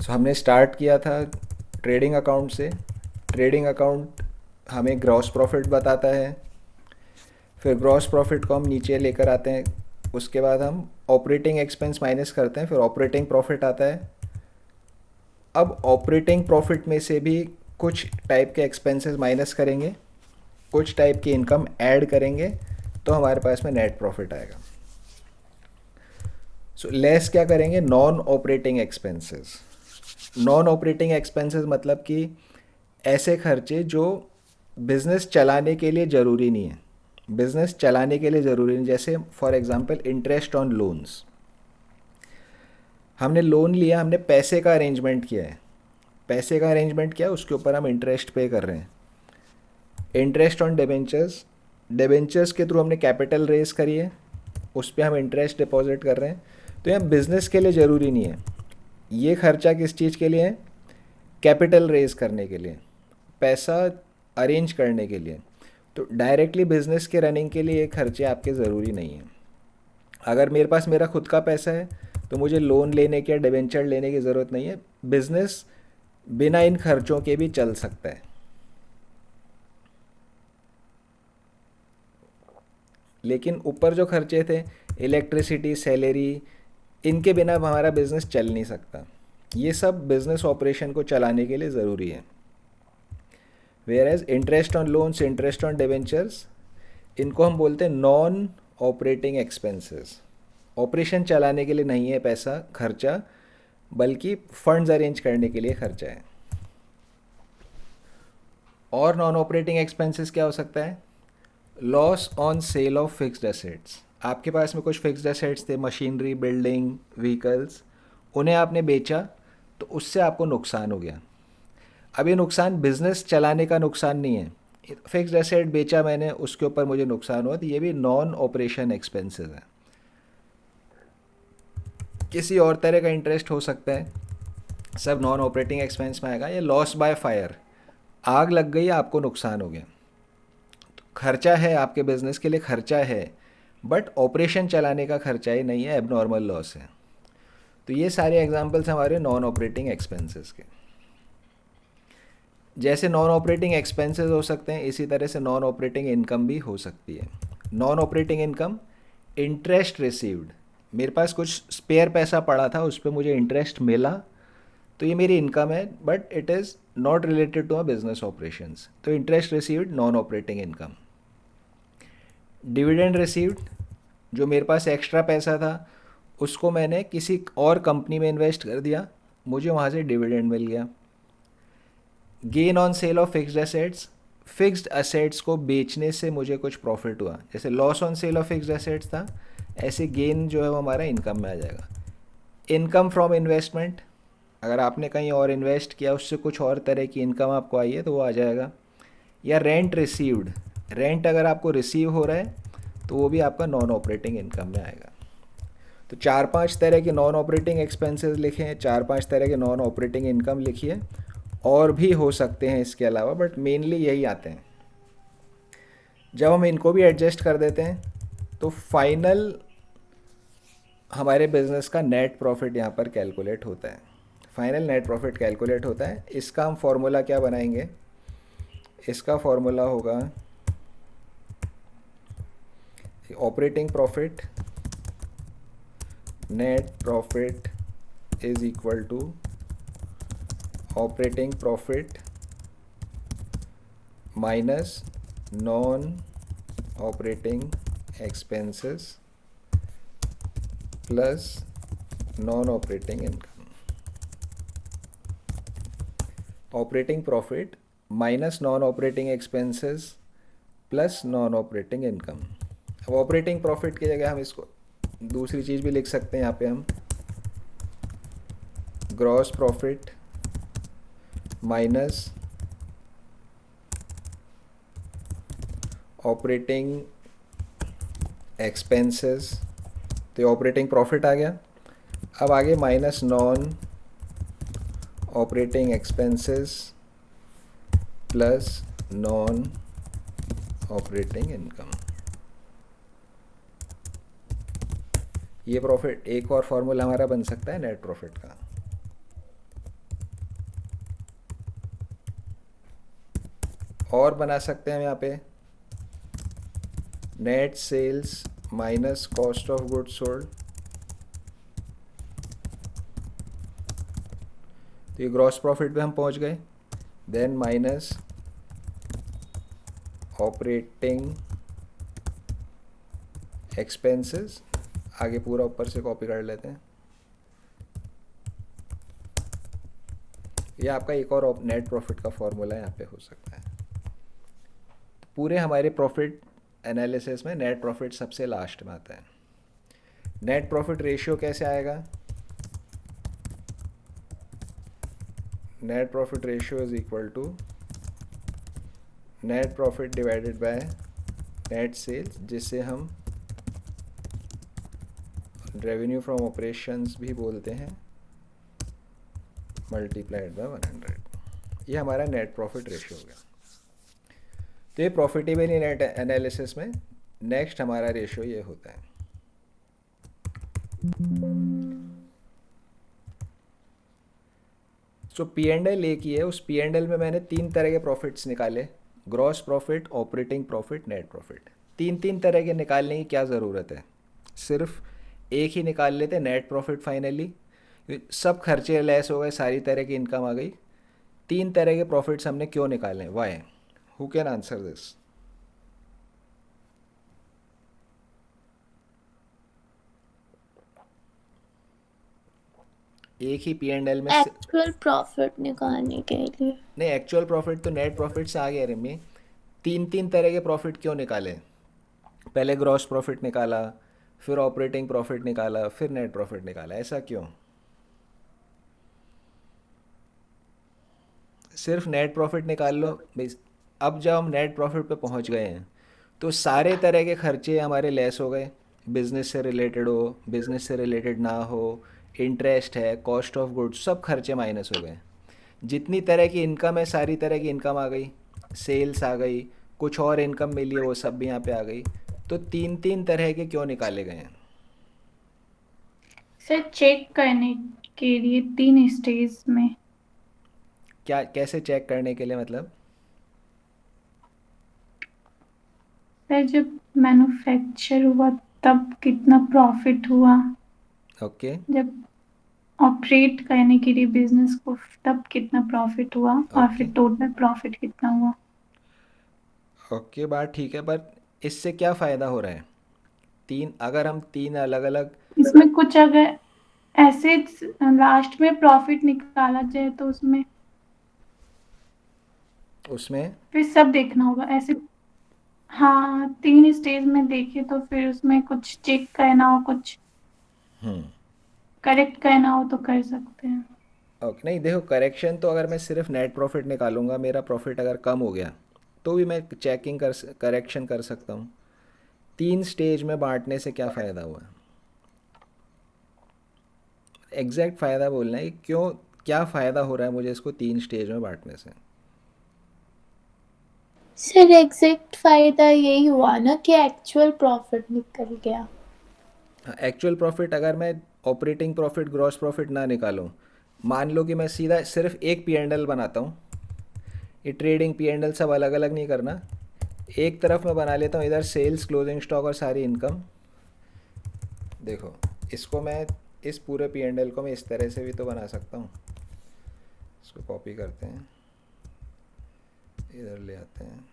सो हमने स्टार्ट किया था ट्रेडिंग अकाउंट से। ट्रेडिंग अकाउंट हमें ग्रॉस प्रॉफिट बताता है, फिर ग्रॉस प्रॉफिट को हम नीचे लेकर आते हैं, उसके बाद हम ऑपरेटिंग एक्सपेंस माइनस करते हैं, फिर ऑपरेटिंग प्रॉफिट आता है। अब ऑपरेटिंग प्रॉफिट में से भी कुछ टाइप के एक्सपेंसेस माइनस करेंगे, कुछ टाइप की इनकम ऐड करेंगे, तो हमारे पास में नेट प्रॉफिट आएगा। सो लेस क्या करेंगे, non operating expenses. Non operating expenses मतलब कि ऐसे खर्चे जो बिज़नेस चलाने के लिए ज़रूरी नहीं है। बिज़नेस चलाने के लिए ज़रूरी नहीं, जैसे for example interest on loans. हमने लोन लिया, हमने पैसे का अरेंजमेंट किया है, पैसे का अरेंजमेंट किया, उसके ऊपर हम इंटरेस्ट पे कर रहे हैं। इंटरेस्ट ऑन डिबेंचर्स, डिबेंचर्स के थ्रू हमने कैपिटल रेज करी है, उस पर हम इंटरेस्ट डिपॉजिट कर रहे हैं। तो यह बिज़नेस के लिए ज़रूरी नहीं है। ये खर्चा किस चीज़ के लिए है, कैपिटल रेज करने के लिए, पैसा अरेंज करने के लिए। तो डायरेक्टली बिज़नेस के रनिंग के लिए ये खर्चे आपके ज़रूरी नहीं हैं। अगर मेरे पास मेरा खुद का पैसा है तो मुझे लोन लेने के या डिबेंचर लेने की ज़रूरत नहीं है। बिज़नेस बिना इन खर्चों के भी चल सकता है। लेकिन ऊपर जो खर्चे थे, इलेक्ट्रिसिटी, सैलरी, इनके बिना हमारा बिज़नेस चल नहीं सकता। ये सब बिज़नेस ऑपरेशन को चलाने के लिए ज़रूरी है। Whereas interest on loans, interest on debentures, इनको हम बोलते हैं नॉन ऑपरेटिंग एक्सपेंसेस। ऑपरेशन चलाने के लिए नहीं है पैसा खर्चा, बल्कि फंड्स अरेंज करने के लिए खर्चा है। और नॉन ऑपरेटिंग एक्सपेंसेस क्या हो सकता है, loss on sale of fixed assets. आपके पास में कुछ फिक्स्ड एसेट्स थे, मशीनरी, बिल्डिंग, व्हीकल्स, उन्हें आपने बेचा तो उससे आपको नुकसान हो गया। अब ये नुकसान बिजनेस चलाने का नुकसान नहीं है, फिक्स्ड एसेट बेचा मैंने, उसके ऊपर मुझे नुकसान हुआ, तो ये भी नॉन ऑपरेशन एक्सपेंसेस है। किसी और तरह का इंटरेस्ट हो सकता है, सब नॉन ऑपरेटिंग एक्सपेंस में आएगा। ये लॉस बाय फायर, आग लग गई, आपको नुकसान हो गया, तो खर्चा है, आपके बिजनेस के लिए खर्चा है, बट ऑपरेशन चलाने का खर्चा ही नहीं है, एबनॉर्मल लॉस है। तो ये सारे एग्जांपल्स हमारे नॉन ऑपरेटिंग एक्सपेंसेस के। जैसे नॉन ऑपरेटिंग एक्सपेंसेस हो सकते हैं, इसी तरह से नॉन ऑपरेटिंग इनकम भी हो सकती है। Non operating income, interest received, मेरे पास कुछ स्पेयर पैसा पड़ा था, उस पर मुझे इंटरेस्ट मिला, तो ये मेरी इनकम है, but it is not related to a business operations, तो interest received non operating income. Dividend received, जो मेरे पास एक्स्ट्रा पैसा था उसको मैंने किसी और कंपनी में इन्वेस्ट कर दिया, मुझे वहाँ से डिविडेंड मिल गया। Gain on sale of fixed assets, fixed assets को बेचने से मुझे कुछ प्रॉफिट हुआ, जैसे loss on sale of fixed assets था, ऐसे गेन जो है वो हमारा इनकम में आ जाएगा। इनकम फ्रॉम इन्वेस्टमेंट, अगर आपने कहीं और इन्वेस्ट किया, उससे कुछ और तरह की इनकम आपको आई है तो वो आ जाएगा। या रेंट रिसीव्ड, रेंट अगर आपको रिसीव हो रहा है तो वो भी आपका नॉन ऑपरेटिंग इनकम में आएगा। तो 4-5 तरह के नॉन ऑपरेटिंग एक्सपेंसेस लिखे हैं, 4-5 तरह के नॉन ऑपरेटिंग इनकम लिखिए, और भी हो सकते हैं इसके अलावा, बट मेनली यही आते हैं। जब हम इनको भी एडजस्ट कर देते हैं तो फाइनल हमारे बिजनेस का नेट प्रॉफिट यहाँ पर कैलकुलेट होता है। फाइनल नेट प्रॉफिट कैलकुलेट होता है। इसका हम फॉर्मूला क्या बनाएंगे, इसका फॉर्मूला होगा operating profit, net profit is equal to operating profit minus non operating expenses plus non operating income. Operating profit minus non operating expenses plus non operating income. अब operating profit की जगह हम इसको दूसरी चीज़ भी लिख सकते हैं, यहाँ पे हम gross profit minus operating expenses, तो ऑपरेटिंग प्रॉफिट आ गया। अब आगे minus non operating expenses plus non operating income. ये प्रॉफिट, एक और फॉर्मूला हमारा बन सकता है नेट प्रॉफिट का। और बना सकते हैं हम यहाँ पे net sales minus cost of goods sold, तो ये ग्रॉस प्रॉफिट पे हम पहुँच गए। देन माइनस ऑपरेटिंग एक्सपेंसेस, आगे पूरा ऊपर से कॉपी कर लेते हैं। यह आपका एक और नेट प्रॉफिट का फॉर्मूला यहाँ पे हो सकता है। पूरे हमारे प्रॉफिट एनालिसिस में नेट प्रॉफिट सबसे लास्ट में आता है। नेट प्रॉफिट रेशियो कैसे आएगा? Net profit ratio is equal to net profit divided by net sales, जिससे हम रेवेन्यू फ्रॉम ऑपरेशंस भी बोलते हैं, मल्टीप्लाइड बाय 100। ये हमारा नेट प्रॉफिट रेशियो हो गया। तो ये प्रॉफिटेबिलिटी नेट एनालिसिस में नेक्स्ट हमारा रेशियो ये होता है। सो पी एंड एल एक ही है, उस पी एंड एल में मैंने 3 तरह के प्रॉफिट्स निकाले, gross profit, operating profit, net profit. 3 तरह के निकालने की क्या ज़रूरत है, सिर्फ एक ही निकाल लेते नेट प्रॉफिट फाइनली, सब खर्चे लेस हो गए, सारी तरह की इनकम आ गई। 3 तरह के प्रॉफिट्स हमने क्यों निकाले, why? Who can answer this? एक ही पी एंड एल में एक्चुअल प्रॉफिट निकालने के लिए। नहीं, एक्चुअल प्रॉफिट तो नेट प्रॉफिट से आ गया रिमी। 3 तरह के प्रॉफिट क्यों निकाले? पहले ग्रॉस प्रॉफिट निकाला, फिर ऑपरेटिंग प्रॉफिट निकाला, फिर नेट प्रॉफिट निकाला, ऐसा क्यों? सिर्फ नेट प्रॉफिट निकाल लो भाई। अब जब हम नेट प्रॉफिट पे पहुंच गए हैं तो सारे तरह के खर्चे हमारे लेस हो गए, बिजनेस से रिलेटेड हो, बिजनेस से रिलेटेड ना हो, इंटरेस्ट है, कॉस्ट ऑफ गुड्स, सब खर्चे माइनस हो गए। जितनी तरह की इनकम है सारी तरह की इनकम आ गई, सेल्स आ गई, कुछ और इनकम मिली है वो सब भी यहाँ पे आ गई। तो 3 तरह के क्यों निकाले गए हैं? सर चेक करने के लिए 3 स्टेज में। क्या, कैसे चेक करने के लिए मतलब? सर जब मैन्युफैक्चर हुआ तब कितना प्रॉफिट हुआ, ओके जब ऑपरेट करने के लिए बिजनेस को तब कितना प्रॉफिट हुआ, और ओके फिर टोटल प्रॉफिट कितना हुआ। ओके, बात ठीक है, पर इससे क्या फ़ायदा हो रहा है? अगर हम 3 अलग अलग इसमें कुछ अगर ऐसे लास्ट में प्रॉफिट निकाला जाए तो उसमें उसमें फिर सब देखना होगा ऐसे। हाँ 3 स्टेज में देखे तो फिर उसमें कुछ चेक करना हो, कुछ करेक्ट करना हो तो कर सकते हैं। ओके, नहीं देखो, करेक्शन तो अगर मैं सिर्फ नेट प्रॉफिट निकालूंगा, मेरा प्रॉफिट अगर कम हो गया तो भी मैं चेकिंग करेक्शन कर सकता हूँ। 3 स्टेज में बांटने से क्या फ़ायदा हुआ? एग्जैक्ट फ़ायदा बोलना है कि क्यों, क्या फ़ायदा हो रहा है मुझे इसको 3 स्टेज में बांटने से? सर एग्जैक्ट फायदा यही हुआ ना कि एक्चुअल प्रॉफिट निकल गया। एक्चुअल प्रॉफिट अगर मैं ऑपरेटिंग प्रॉफिट, ग्रॉस प्रॉफिट ना निकालूं, मान लो कि मैं सीधा सिर्फ एक पी एंड एल बनाता हूँ, ये ट्रेडिंग पी एंड एल सब अलग अलग नहीं करना, एक तरफ मैं बना लेता हूँ इधर सेल्स, क्लोजिंग स्टॉक और सारी इनकम। देखो, इसको मैं, इस पूरे पी एंड एल को मैं इस तरह से भी तो बना सकता हूँ। इसको कॉपी करते हैं, इधर ले आते हैं,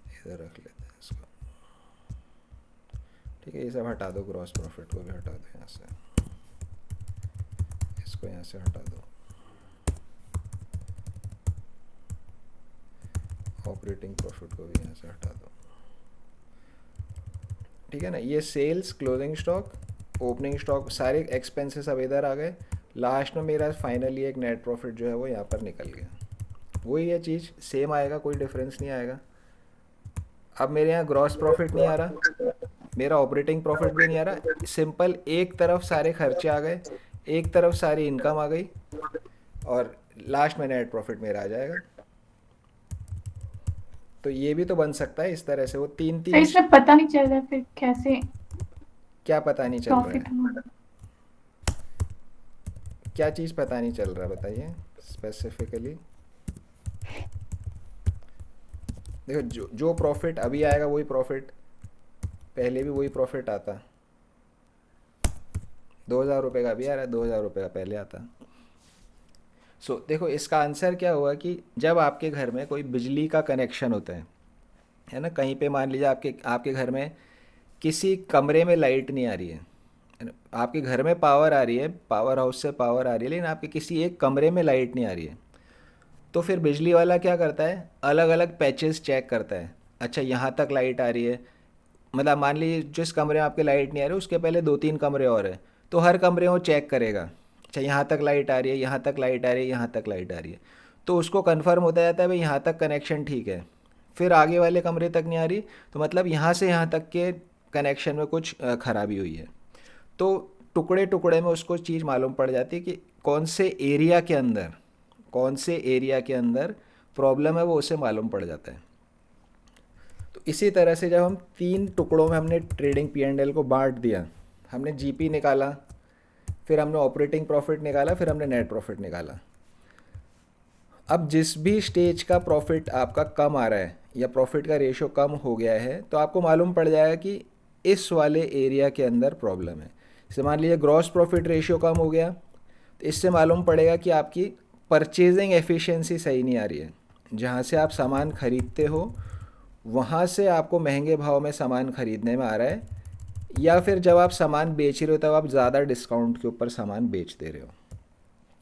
इधर रख लेते हैं इसको। ठीक है, ये सब हटा दो, ग्रॉस प्रॉफिट को भी हटा दो यहाँ से, इसको यहाँ से हटा दो, ऑपरेटिंग प्रॉफिट को भी यहाँ से हटा दो। ठीक है ना, ये sales, closing stock, opening stock, सारे एक्सपेंसेस अब इधर आ गए। लास्ट में मेरा फाइनली एक नेट प्रॉफिट जो है वो यहाँ पर निकल गया। वही ये चीज़ सेम आएगा, कोई डिफरेंस नहीं आएगा। अब मेरे यहाँ ग्रॉस प्रॉफिट नहीं आ रहा, मेरा ऑपरेटिंग प्रॉफिट भी नहीं आ रहा, सिंपल एक तरफ सारे खर्चे आ गए, एक तरफ सारी इनकम आ गई, और लास्ट में नेट प्रॉफिट मेरा आ जाएगा। तो ये भी तो बन सकता है इस तरह से, वो तीन सर तीन इसमें पता नहीं चल रहा फिर कैसे क्या पता नहीं चल रहा प्रॉफिट है? हुआ। क्या चीज़ पता नहीं चल रहा है बताइए स्पेसिफिकली। देखो जो जो प्रॉफिट अभी आएगा वही प्रॉफिट पहले भी वही प्रॉफिट आता। 2,000 रुपये का अभी आ रहा है, 2,000 रुपये का पहले आता। देखो इसका आंसर क्या हुआ कि जब आपके घर में कोई बिजली का कनेक्शन होता है ना, कहीं पे मान लीजिए आपके आपके घर में किसी कमरे में लाइट नहीं आ रही है ना, आपके घर में पावर आ रही है, पावर हाउस से पावर आ रही है, लेकिन आपके किसी एक कमरे में लाइट नहीं आ रही है। तो फिर बिजली वाला क्या करता है, अलग अलग पैचेस चेक करता है। अच्छा यहाँ तक लाइट आ रही है, मतलब मान लीजिए जिस कमरे में आपके लाइट नहीं आ रही उसके पहले 2-3 कमरे और हैं, तो हर कमरे में वो चेक करेगा। अच्छा यहाँ तक लाइट आ रही है, यहाँ तक लाइट आ रही है, यहाँ तक लाइट आ रही है, तो उसको कंफर्म होता जाता है भाई यहाँ तक कनेक्शन ठीक है। फिर आगे वाले कमरे तक नहीं आ रही, तो मतलब यहाँ से यहाँ तक के कनेक्शन में कुछ खराबी हुई है। तो टुकड़े टुकड़े में उसको चीज़ मालूम पड़ जाती है कि कौन से एरिया के अंदर, कौन से एरिया के अंदर प्रॉब्लम है, वो उसे मालूम पड़ जाता है। तो इसी तरह से जब हम 3 टुकड़ों में हमने ट्रेडिंग P&L को बांट दिया, हमने जीपी निकाला, फिर हमने ऑपरेटिंग प्रॉफिट निकाला, फिर हमने नेट प्रॉफिट निकाला। अब जिस भी स्टेज का प्रॉफिट आपका कम आ रहा है या प्रॉफिट का रेशियो कम हो गया है, तो आपको मालूम पड़ जाएगा कि इस वाले एरिया के अंदर प्रॉब्लम है। जैसे मान लीजिए ग्रॉस प्रॉफिट रेशियो कम हो गया, तो इससे मालूम पड़ेगा कि आपकी परचेजिंग एफिशिएंसी सही नहीं आ रही है। जहाँ से आप सामान खरीदते हो वहाँ से आपको महंगे भाव में सामान खरीदने में आ रहा है, या फिर जब आप सामान बेच रहे हो तब आप ज़्यादा डिस्काउंट के ऊपर सामान बेच दे रहे हो।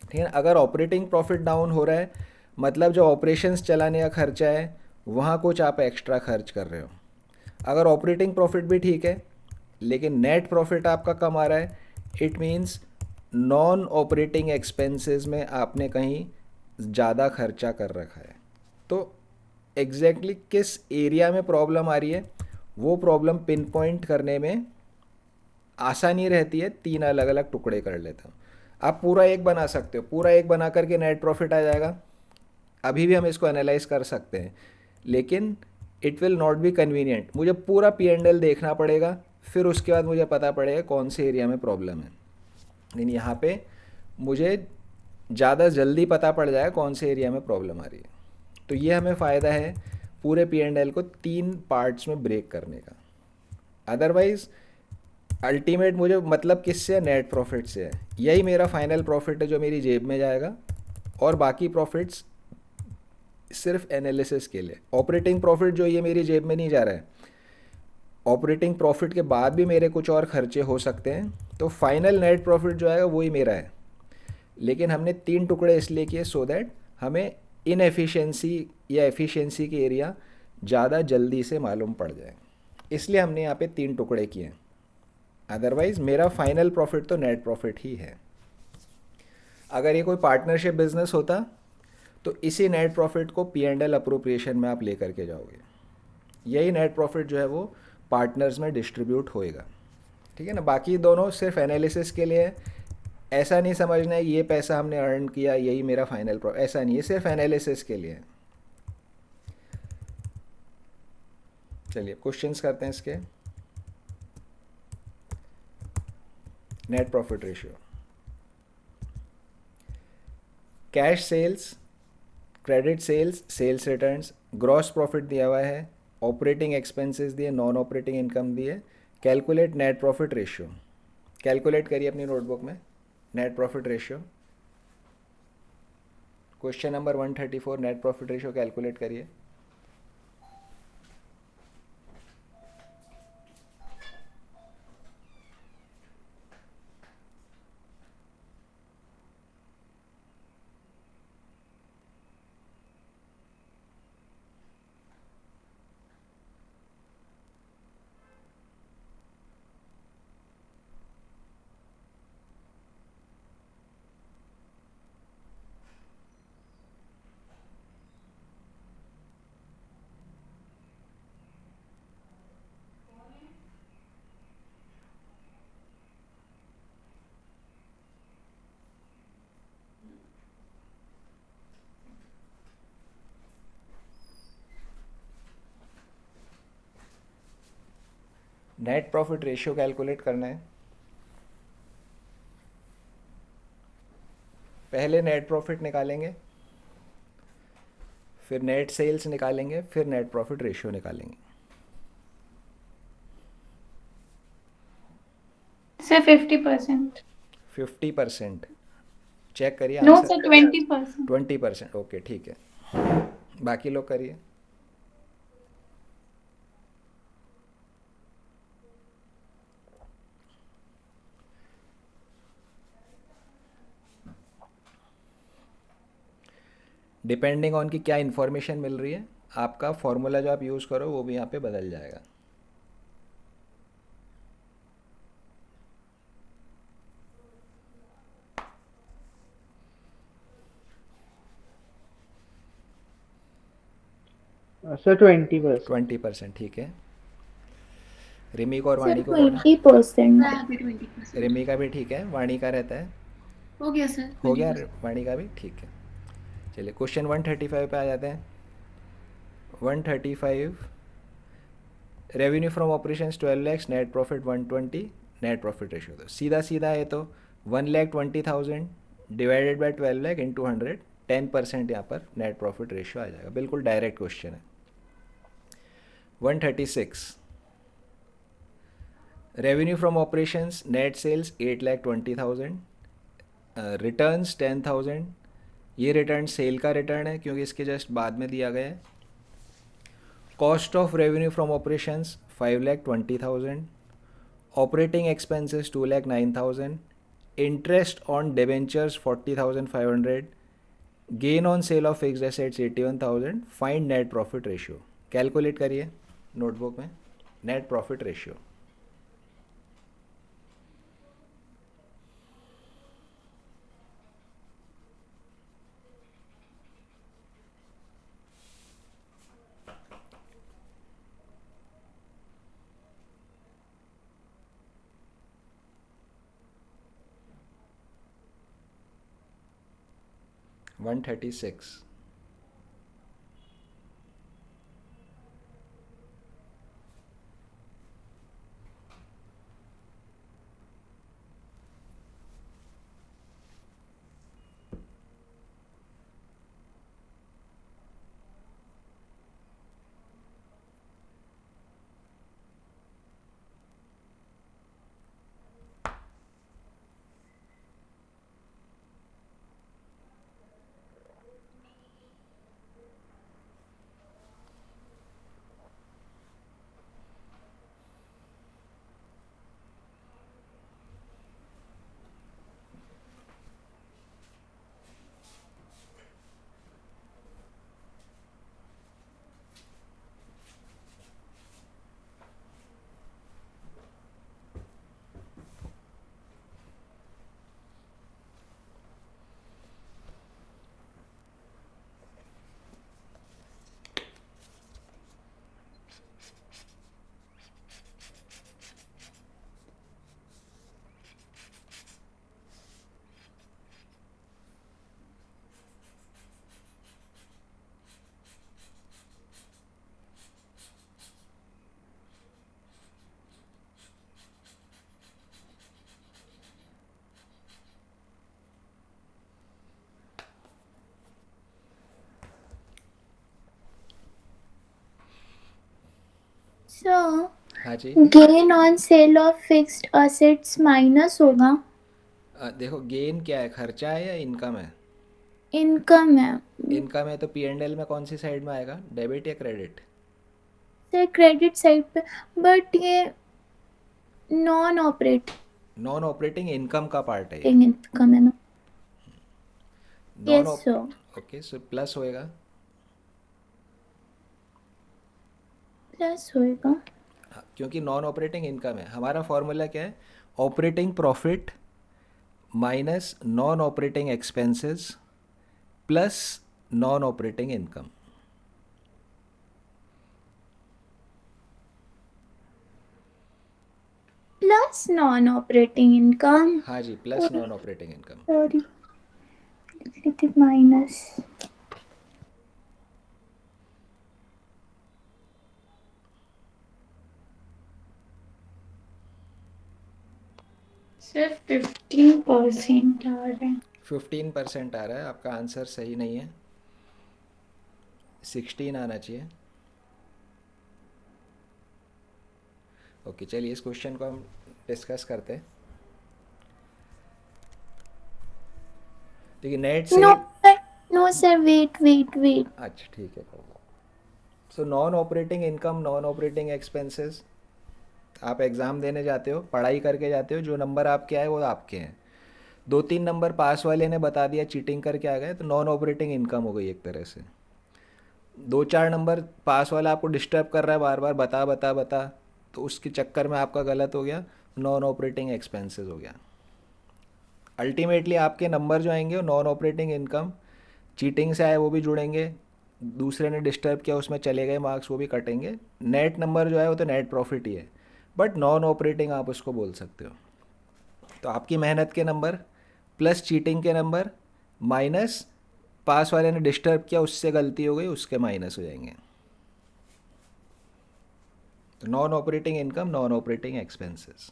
ठीक है, अगर ऑपरेटिंग प्रॉफिट डाउन हो रहा है, मतलब जो ऑपरेशंस चलाने का खर्चा है वहाँ कुछ आप एक्स्ट्रा खर्च कर रहे हो। अगर ऑपरेटिंग प्रॉफिट भी ठीक है लेकिन नेट प्रॉफिट आपका कम आ रहा है, it means non operating expenses में आपने कहीं ज़्यादा खर्चा कर रखा है। तो एग्जैक्टली किस एरिया में प्रॉब्लम आ रही है वो प्रॉब्लम पिन पॉइंट करने में आसानी रहती है। 3 अलग अलग टुकड़े कर लेता हूँ। आप पूरा एक बना सकते हो, पूरा एक बना करके नेट प्रॉफिट आ जाएगा, अभी भी हम इसको एनालाइज कर सकते हैं, लेकिन it will not be convenient. मुझे पूरा P&L देखना पड़ेगा, फिर उसके बाद मुझे पता पड़ेगा कौन से एरिया में प्रॉब्लम है। लेकिन यहाँ पे मुझे ज़्यादा जल्दी पता पड़ जाएगा कौन से एरिया में प्रॉब्लम आ रही है। तो ये हमें फ़ायदा है पूरे P&L को 3 पार्ट्स में ब्रेक करने का। अदरवाइज़ अल्टीमेट मुझे मतलब किससे है, नेट प्रॉफिट से है। यही मेरा फाइनल प्रॉफिट है जो मेरी जेब में जाएगा, और बाकी प्रॉफिट्स सिर्फ एनालिसिस के लिए। ऑपरेटिंग प्रॉफिट जो ये मेरी जेब में नहीं जा रहा है, ऑपरेटिंग प्रॉफिट के बाद भी मेरे कुछ और खर्चे हो सकते हैं, तो फाइनल नेट प्रॉफिट जो आएगा वही मेरा है। लेकिन हमने 3 टुकड़े इसलिए किए सो दैट हमें इनएफिशिएंसी या एफिशिएंसी के एरिया ज़्यादा जल्दी से मालूम पड़ जाए, इसलिए हमने यहाँ पे 3 टुकड़े किए। अदरवाइज़ मेरा फाइनल प्रॉफिट तो नेट प्रॉफिट ही है। अगर ये कोई पार्टनरशिप बिजनेस होता तो इसी नेट प्रॉफिट को P&L अप्रोप्रिएशन में आप लेकर के जाओगे। यही नेट प्रॉफिट जो है वो पार्टनर्स में डिस्ट्रीब्यूट होएगा। ठीक है ना, बाकी दोनों सिर्फ एनालिसिस के लिए है। ऐसा नहीं समझना है ये पैसा हमने अर्न किया यही मेरा फाइनल प्रॉफिट, ऐसा नहीं है, सिर्फ एनालिसिस के लिए है। चलिए क्वेश्चंस करते हैं इसके। Net profit ratio, cash sales, credit sales, sales returns, gross profit दिया हुआ है, ऑपरेटिंग एक्सपेंसेस दिए, नॉन ऑपरेटिंग इनकम दिए। Calculate net profit ratio, calculate करिए अपनी नोटबुक में net profit ratio. Question number 134, net profit ratio calculate करिए। Net profit ratio calculate करना है। पहले नेट प्रॉफिट निकालेंगे, फिर नेट सेल्स निकालेंगे, फिर नेट प्रॉफिट रेशियो निकालेंगे। सर 50%। 50%? चेक करिए नो आंसर। सर 20%। 20%? ओके ठीक है, बाकी लोग करिए। डिपेंडिंग ऑन कि क्या इन्फॉर्मेशन मिल रही है, आपका फॉर्मूला जो आप यूज़ करो वो भी यहाँ पे बदल जाएगा। सर 20%। 20%? ठीक है। रिमी को और सर वाणी को करना। 20%। रिमी का भी ठीक है, वाणी का रहता है। हो गया सर हो गया 20%। वाणी का भी, ठीक है। चलिए क्वेश्चन 135 पे आ जाते हैं। 135, revenue from operations 12 lakhs, net profit 120, net profit ratio. तो सीधा सीधा है, तो 1,20,000 डिवाइडेड बाय 12 लैख इंटू 100, 10% यहाँ पर नेट प्रॉफिट रेशियो आ जाएगा। बिल्कुल डायरेक्ट क्वेश्चन है। 136, revenue from operations net sales 8,20,000, returns 10,000। ये रिटर्न सेल का रिटर्न है क्योंकि इसके जस्ट बाद में दिया गया है। Cost of revenue from operations 5,20,000, operating expenses 2,09,000, interest on debentures 40,500, gain on sale of fixed assets 81,000, find net profit ratio. Calculate करिए नोटबुक में net profit ratio. One 136, sir हाँ जी। Gain on sale of fixed assets minus होगा। देखो gain क्या है, खर्चा है या इनकम है? इनकम है। इनकम है तो पी एंड एल में कौन सी साइड में आएगा, डेबिट या क्रेडिट? सर क्रेडिट साइड पे, बट ये non operating non operating income का पार्ट है ये। इनकम है ना। Non yes sir. Okay, so plus होएगा। प्लस होएगा। हाँ, क्योंकि नॉन ऑपरेटिंग इनकम है। हमारा फॉर्मूला क्या है, operating profit minus non operating expenses plus non operating income. Plus non operating income. हाँ जी, plus non operating income. Sorry, लिख थी माइनस। सिर्फ 15% आ रहे हैं। 15% आ रहा है, आपका आंसर सही नहीं है। 16 आना चाहिए। ओके, चलिए इस क्वेश्चन को हम डिस्कस करते हैं। देखिए net No, sale, sir. No, sir. Wait. अच्छा ठीक है। So non operating income, non operating expenses, आप एग्ज़ाम देने जाते हो, पढ़ाई करके जाते हो, जो नंबर आपके आए वो आपके हैं। 2-3 नंबर पास वाले ने बता दिया, चीटिंग करके आ गए, तो नॉन ऑपरेटिंग इनकम हो गई एक तरह से। 2-4 नंबर पास वाला आपको डिस्टर्ब कर रहा है बार बार, बता बता बता, तो उसके चक्कर में आपका गलत हो गया, नॉन ऑपरेटिंग एक्सपेंसेस हो गया। अल्टीमेटली आपके नंबर जो आएंगे वो नॉन ऑपरेटिंग इनकम, चीटिंग से आए वो भी जुड़ेंगे, दूसरे ने डिस्टर्ब किया उसमें चले गए मार्क्स, वो भी कटेंगे। नेट नंबर जो है वो तो नेट प्रॉफिट ही है, बट नॉन ऑपरेटिंग आप उसको बोल सकते हो। तो आपकी मेहनत के नंबर प्लस चीटिंग के नंबर माइनस पास वाले ने डिस्टर्ब किया उससे गलती हो गई, उसके माइनस हो जाएंगे। तो non operating income, non operating expenses.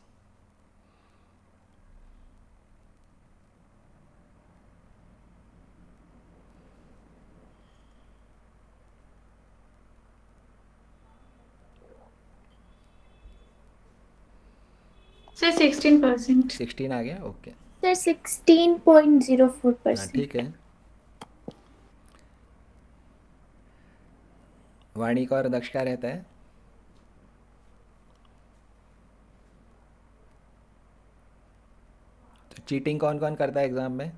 Sir 16%। 16 आ गया, ओके। Sir, 16.04%. हाँ ठीक है। वाणी का और दक्ष का रहता है। तो चीटिंग कौन कौन करता है एग्जाम में?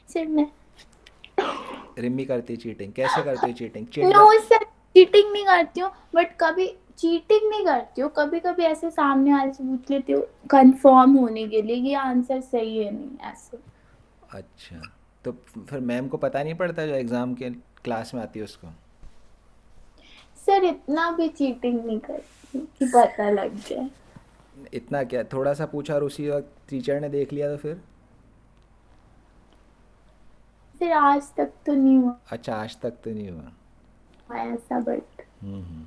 Sir, मैं रिम्मी करती है चीटिंग। कैसे करती है cheating? Chit no sir, cheating नहीं करती हूँ, बट कभी चीटिंग नहीं करती हूँ, कभी कभी ऐसे सामने वाले से पूछ लेती हूँ कंफर्म होने के लिए ये आंसर सही है नहीं ऐसे। अच्छा, तो फिर मैम को पता नहीं पड़ता जो एग्ज़ाम के क्लास में आती है उसको? सर इतना भी चीटिंग नहीं करती हूँ कि पता लग जाए। इतना क्या, थोड़ा सा पूछा और उसी वक्त टीचर ने देख लिया तो फिर? सर आज तक तो नहीं अच्छा, आज तक तो नहीं हुआ। हुआ ऐसा, हम्म।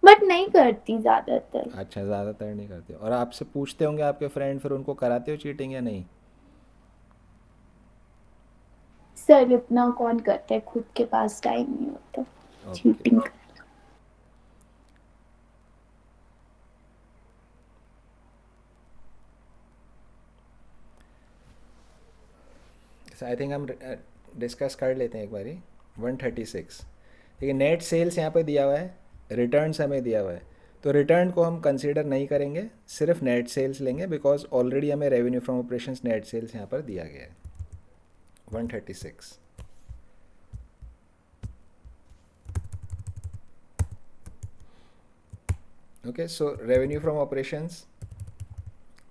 बट नहीं करती ज्यादातर। अच्छा, ज़्यादातर नहीं करते। और आपसे पूछते होंगे आपके फ्रेंड, फिर उनको कराते हो चीटिंग या नहीं? सर इतना कौन करता है, खुद के पास टाइम नहीं होता ओके। चीटिंग। आई थिंक हम डिस्कस कर लेते हैं एक बारी। 136, देखिए नेट सेल्स यहाँ पे दिया हुआ है, रिटर्न्स हमें दिया हुआ है, तो रिटर्न को हम कंसीडर नहीं करेंगे, सिर्फ नेट सेल्स लेंगे, बिकॉज ऑलरेडी हमें revenue from operations net sales यहाँ पर दिया गया है। 136, okay. So revenue from operations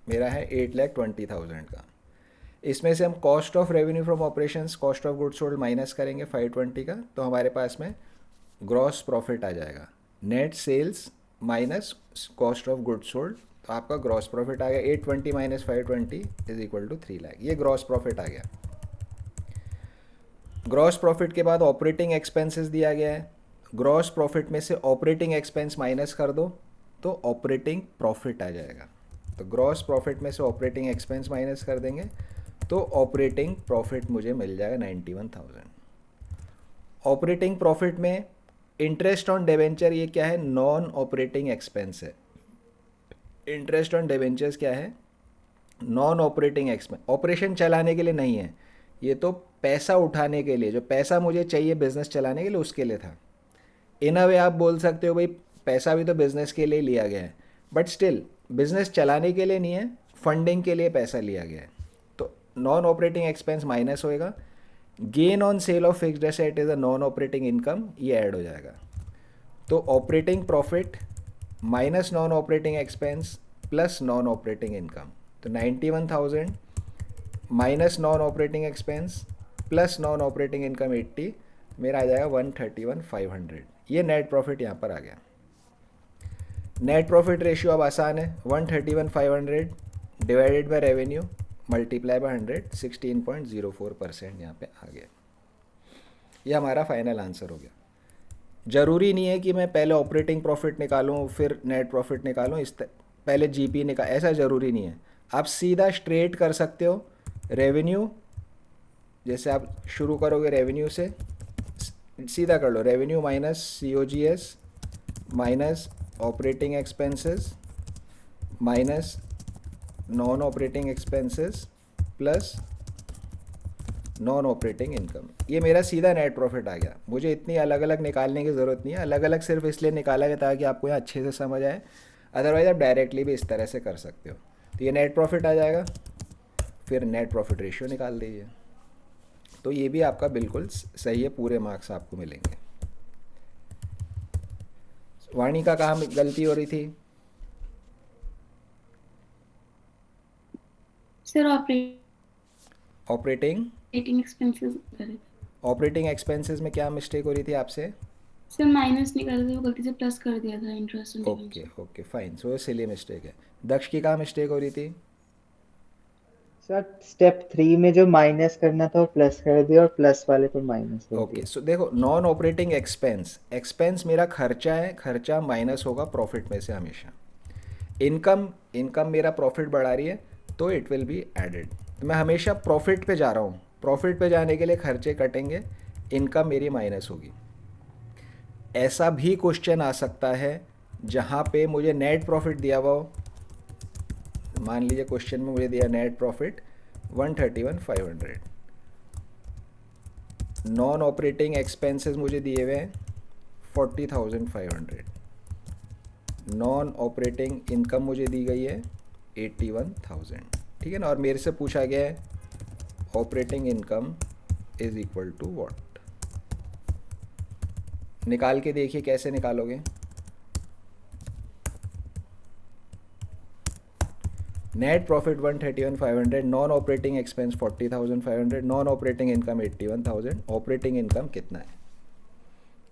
मेरा है 8,20,000 का। इसमें से हम cost of revenue from operations, cost of goods sold minus करेंगे 520 का, तो हमारे पास में ग्रॉस प्रॉफिट आ जाएगा। Net sales minus cost of goods sold, तो आपका ग्रॉस प्रॉफिट आ गया 820 minus 520 is equal to 3 lakh. ये ग्रॉस प्रॉफिट आ गया। ग्रॉस प्रॉफिट के बाद ऑपरेटिंग एक्सपेंसेस दिया गया है, ग्रॉस प्रॉफिट में से ऑपरेटिंग एक्सपेंस माइनस कर दो तो ऑपरेटिंग प्रॉफिट आ जाएगा। तो ग्रॉस प्रॉफिट में से ऑपरेटिंग एक्सपेंस माइनस कर देंगे तो ऑपरेटिंग प्रॉफिट मुझे मिल जाएगा 91,000। ऑपरेटिंग प्रॉफिट में इंटरेस्ट ऑन डिबेंचर, ये क्या है? नॉन ऑपरेटिंग एक्सपेंस है। इंटरेस्ट ऑन डिबेंचर्स क्या है? नॉन ऑपरेटिंग एक्सपेंस, ऑपरेशन चलाने के लिए नहीं है, ये तो पैसा उठाने के लिए, जो पैसा मुझे चाहिए बिजनेस चलाने के लिए उसके लिए था। इन अ वे आप बोल सकते हो भाई पैसा भी तो बिजनेस के लिए लिया गया है, बट स्टिल बिजनेस चलाने के लिए नहीं है, फंडिंग के लिए पैसा लिया गया है। तो नॉन ऑपरेटिंग एक्सपेंस माइनस होएगा। Gain on sale of fixed asset is a non operating income, ये ऐड हो जाएगा। तो operating profit minus non operating expense plus non operating income, तो 91,000 minus non operating expense plus non operating income 80, मेरा आ जाएगा 131,500। ये net profit यहाँ पर आ गया। नेट प्रॉफिट रेशियो अब आसान है, 131,500 divided by revenue multiply by 100, 16.04% यहाँ पे आ गया। ये हमारा फाइनल आंसर हो गया। ज़रूरी नहीं है कि मैं पहले ऑपरेटिंग प्रॉफिट निकालूँ फिर नेट प्रॉफिट निकालूँ, पहले जीपी निकाल, ऐसा ज़रूरी नहीं है। आप सीधा स्ट्रेट कर सकते हो रेवेन्यू जैसे आप शुरू करोगे रेवेन्यू से, सीधा कर लो, revenue minus COGS minus operating expenses minus non operating expenses plus non operating income. ये मेरा सीधा नेट प्रॉफिट आ गया। मुझे इतनी अलग अलग निकालने की ज़रूरत नहीं है, अलग अलग सिर्फ इसलिए निकाला गया ताकि आपको यहाँ अच्छे से समझ आए, अदरवाइज़ आप डायरेक्टली भी इस तरह से कर सकते हो। तो ये नेट प्रॉफिट आ जाएगा, फिर नेट प्रॉफिट रेशियो निकाल दीजिए। तो ये भी आपका बिल्कुल सही है, पूरे मार्क्स आपको मिलेंगे। वाणी का कहाँ गलती हो रही थी? Sir operating expenses operating expenses में क्या मिस्टेक हो रही थी आपसे? सर माइनस नहीं कर रहे थे, वो गलती से प्लस कर दिया था interest and okay okay fine, so silly mistake है। दक्ष की कहाँ मिस्टेक हो रही थी? सर स्टेप 3 में जो माइनस करना था वो प्लस कर दिया और प्लस वाले को माइनस कर ओके दिया। सो देखो, नॉन ऑपरेटिंग एक्सपेंस, एक्सपेंस मेरा खर्चा है, खर्चा माइनस होगा प्रॉफिट में से हमेशा। इनकम, इनकम मेरा प्रॉफिट बढ़ा रही है तो इट विल बी एडेड। तो मैं हमेशा प्रॉफिट पे जा रहा हूँ, प्रॉफिट पे जाने के लिए खर्चे कटेंगे, इनकम मेरी माइनस होगी। ऐसा भी क्वेश्चन आ सकता है जहाँ पे मुझे नेट प्रॉफिट दिया हुआ हो, मान लीजिए क्वेश्चन में मुझे दिया net profit 131,500, non operating expenses मुझे दिए हुए हैं 40,500, नॉन ऑपरेटिंग इनकम मुझे दी गई है 81,000, ठीक है ना। और मेरे से पूछा गया है operating income is equal to what. निकाल के देखिए कैसे निकालोगे। Net profit 131,500, non operating expense 40,500, non operating income 81,000, operating income कितना है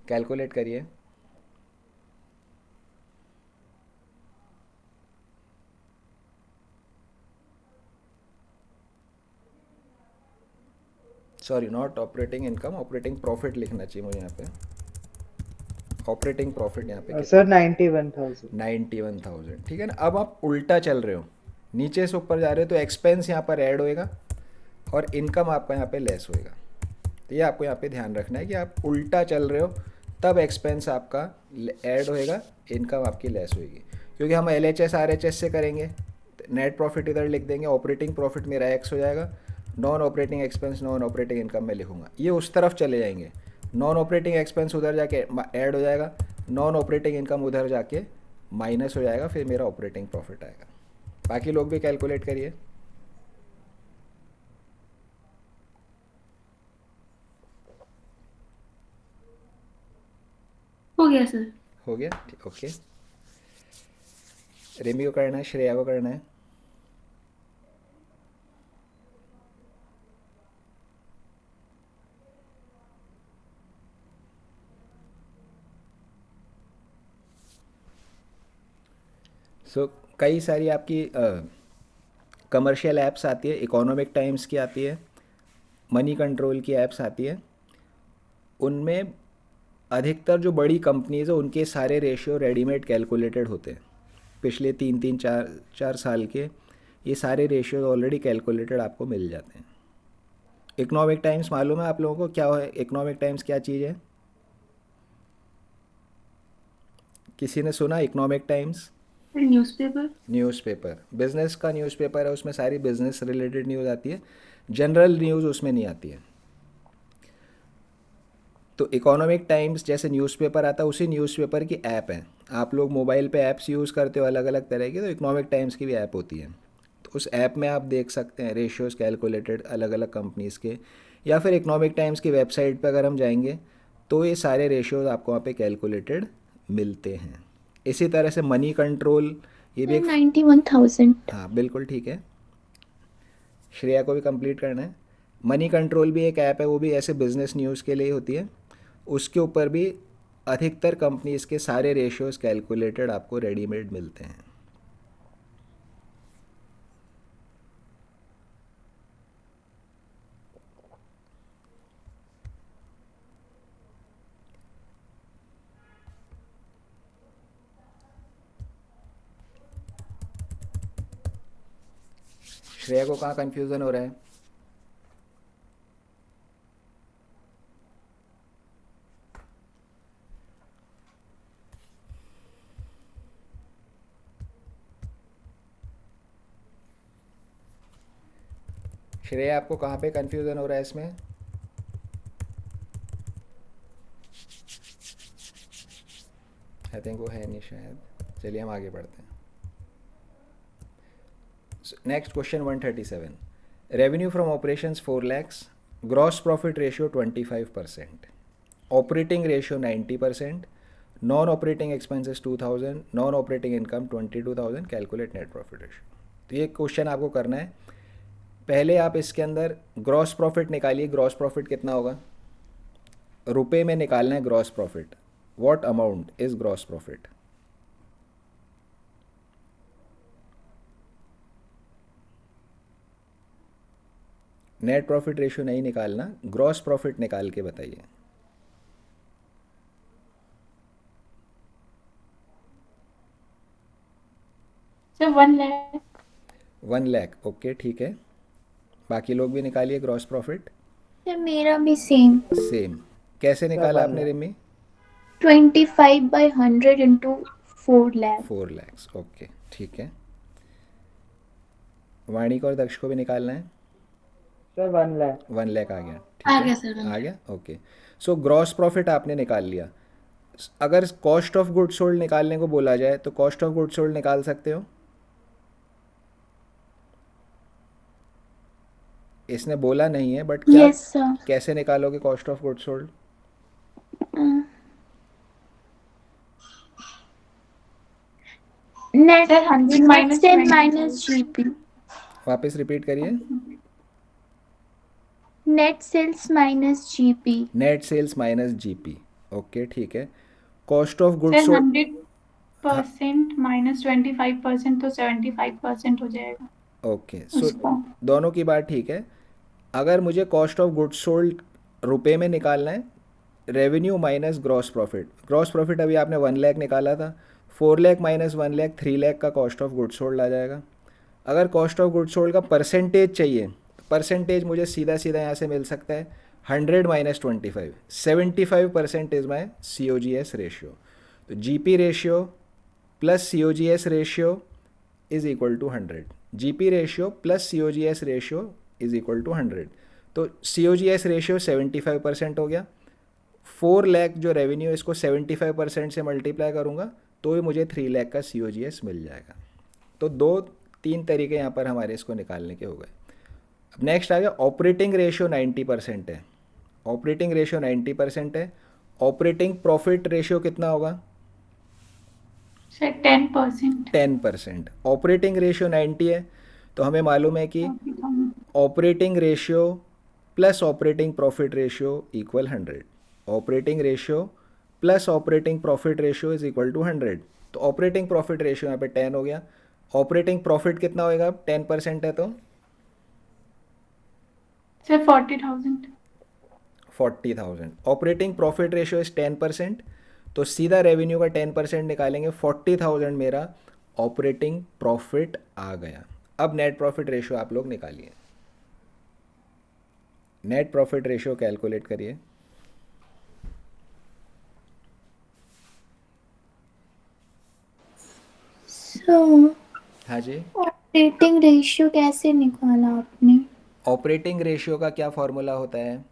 कैलकुलेट करिए। Sorry, not operating income, operating profit लिखना चाहिए मुझे यहाँ पे। ऑपरेटिंग प्रॉफिट यहाँ पे सर 91,000। 91,000, ठीक है ना। अब आप उल्टा चल रहे हो, नीचे से ऊपर जा रहे हो, तो एक्सपेंस यहाँ पर ऐड होएगा और इनकम आपका यहाँ पे लेस होएगा। तो ये आपको यहाँ पे ध्यान रखना है कि आप उल्टा चल रहे हो, तब एक्सपेंस आपका ऐड होएगा, इनकम आपकी लेस होएगी। क्योंकि हम LHS RHS से करेंगे, नेट प्रॉफिट इधर लिख देंगे, ऑपरेटिंग प्रॉफिट मेरा X हो जाएगा, non operating expense non operating income में लिखूंगा, ये उस तरफ चले जाएंगे। नॉन ऑपरेटिंग एक्सपेंस उधर जाके ऐड हो जाएगा, नॉन ऑपरेटिंग इनकम उधर जाके माइनस हो जाएगा, फिर मेरा ऑपरेटिंग प्रॉफिट आएगा। बाकी लोग भी कैलकुलेट करिए। हो गया सर। हो गया, ओके। रिमी को करना है, श्रेया को करना है। सो कई सारी आपकी कमर्शियल ऐप्स आती है, इकोनॉमिक टाइम्स की आती है, मनी कंट्रोल की ऐप्स आती है। उनमें अधिकतर जो बड़ी कंपनीज है उनके सारे रेशियो रेडीमेड कैलकुलेटेड होते हैं। पिछले 3-4 साल के ये सारे रेशियोज ऑलरेडी कैलकुलेटेड आपको मिल जाते हैं। इकोनॉमिक टाइम्स मालूम है आप लोगों को क्या है? इकोनॉमिक टाइम्स क्या चीज़ है? किसी ने सुना economic times? Newspaper. Newspaper, business का न्यूज़पेपर है, उसमें सारी बिजनेस रिलेटेड न्यूज़ आती है, जनरल न्यूज़ उसमें नहीं आती है। तो इकोनॉमिक टाइम्स जैसे न्यूज़पेपर आता है, उसी न्यूज़पेपर की ऐप है। आप लोग मोबाइल पे ऐप्स यूज़ करते हो अलग अलग तरह की, तो इकोनॉमिक टाइम्स की भी ऐप होती है। तो उस ऐप में आप देख सकते हैं रेशियोज़ कैलकुलेटेड अलग अलग कंपनीज़ के, या फिर इकोनॉमिक टाइम्स की वेबसाइट पर अगर हम जाएंगे तो ये सारे रेशियोज़ आपको वहाँ पे कैलकुलेटेड मिलते हैं। इसी तरह से मनी कंट्रोल, ये भी एक 91,000। हाँ बिल्कुल ठीक है, श्रेया को भी कंप्लीट करना है। मनी कंट्रोल भी एक ऐप है, वो भी ऐसे बिजनेस न्यूज़ के लिए होती है। उसके ऊपर भी अधिकतर कंपनीज़ के सारे रेशियोज़ कैलकुलेटेड आपको रेडीमेड मिलते हैं। श्रेया को कहाँ कन्फ्यूज़न हो रहा है? श्रेया आपको कहाँ पे कंफ्यूजन हो रहा है इसमें? आई थिंक वो है नहीं शायद। चलिए हम आगे बढ़ते हैं। Next question 137। Revenue from operations 4 lakhs, gross profit ratio 25%, operating ratio 90%, non operating expenses 2000, non operating income 22,000, calculate net profit ratio. तो ये क्वेश्चन आपको करना है। पहले आप इसके अंदर ग्रॉस प्रॉफिट निकालिए। ग्रॉस प्रॉफिट कितना होगा? रुपए में निकालना है gross profit. What amount is gross profit? Net profit ratio नहीं निकालना, ग्रॉस प्रॉफिट निकाल के बताइए। सर 1 लाख। 1 लाख, ओके ठीक है। बाकी लोग भी निकालिए ग्रॉस प्रॉफिट। सर मेरा भी सेम। सेम। कैसे सर निकाला 1 आपने lakh. Rimi? 25/100 into 4 lakh। 4 lakhs, okay ठीक है। वाणी को और दक्ष को भी निकालना है। सर 1 लाख। 1 लाख आ गया, ठीक आ है। गया सर, आ गया, ओके। सो ग्रॉस प्रॉफिट आपने निकाल लिया। अगर कॉस्ट ऑफ गुड सोल्ड निकालने को बोला जाए तो कॉस्ट ऑफ गुड सोल्ड निकाल सकते हो। इसने बोला नहीं है बट क्या, यस सर। कैसे निकालोगे cost of good sold? Net sir 100 net minus sale 20। Minus GP. वापस रिपीट करिए। Net sales minus GP. Net sales minus GP, okay ठीक है। Cost of good sir sold, 100% minus 25% तो 75% हो जाएगा ओके। सो उसका। दोनों की बात ठीक है। अगर मुझे कॉस्ट ऑफ गुड सोल्ड रुपए में निकालना है, revenue minus gross profit. Gross profit अभी आपने 1 लाख निकाला था, 4 लाख माइनस 1 लाख 3 लाख का कॉस्ट ऑफ गुड सोल्ड आ जाएगा। अगर कॉस्ट ऑफ गुड सोल्ड का परसेंटेज चाहिए, परसेंटेज मुझे सीधा सीधा यहाँ से मिल सकता है 100 minus 25, 75% is my COGS ratio. तो GP ratio plus COGS ratio is equal to 100। GP ratio plus COGS ratio is equal to 100। तो COGS रेशियो 75% हो गया। 4 लाख जो रेवेन्यू, इसको 75% से मल्टीप्लाई करूँगा तो ही मुझे 3 लाख का COGS मिल जाएगा। तो 2-3 तरीके यहाँ पर हमारे इसको निकालने के हो गए। अब नेक्स्ट आ गया ऑपरेटिंग रेशियो 90% है। ऑपरेटिंग रेशियो 90% है। ऑपरेटिंग प्रॉफिट रेशियो कितना होगा? सर 10%। 10%। ऑपरेटिंग रेशियो 90 है तो हमें मालूम है कि operating ratio plus operating profit ratio equal 100। Operating ratio plus operating profit ratio is equal to 100। तो ऑपरेटिंग प्रॉफिट रेशियो यहाँ पे 10 हो गया। ऑपरेटिंग प्रॉफिट कितना होएगा? 10% है तो sir 40,000। 40,000। Operating profit ratio is 10%, तो सीधा रेवेन्यू का 10% निकालेंगे, 40,000 मेरा ऑपरेटिंग प्रॉफिट आ गया। अब नेट प्रॉफिट रेशियो आप लोग निकालिए। नेट प्रॉफिट रेशियो कैलकुलेट करिए। सो हाँ जी। ऑपरेटिंग रेशियो कैसे निकाला आपने? ऑपरेटिंग रेशियो का क्या फॉर्मूला होता है?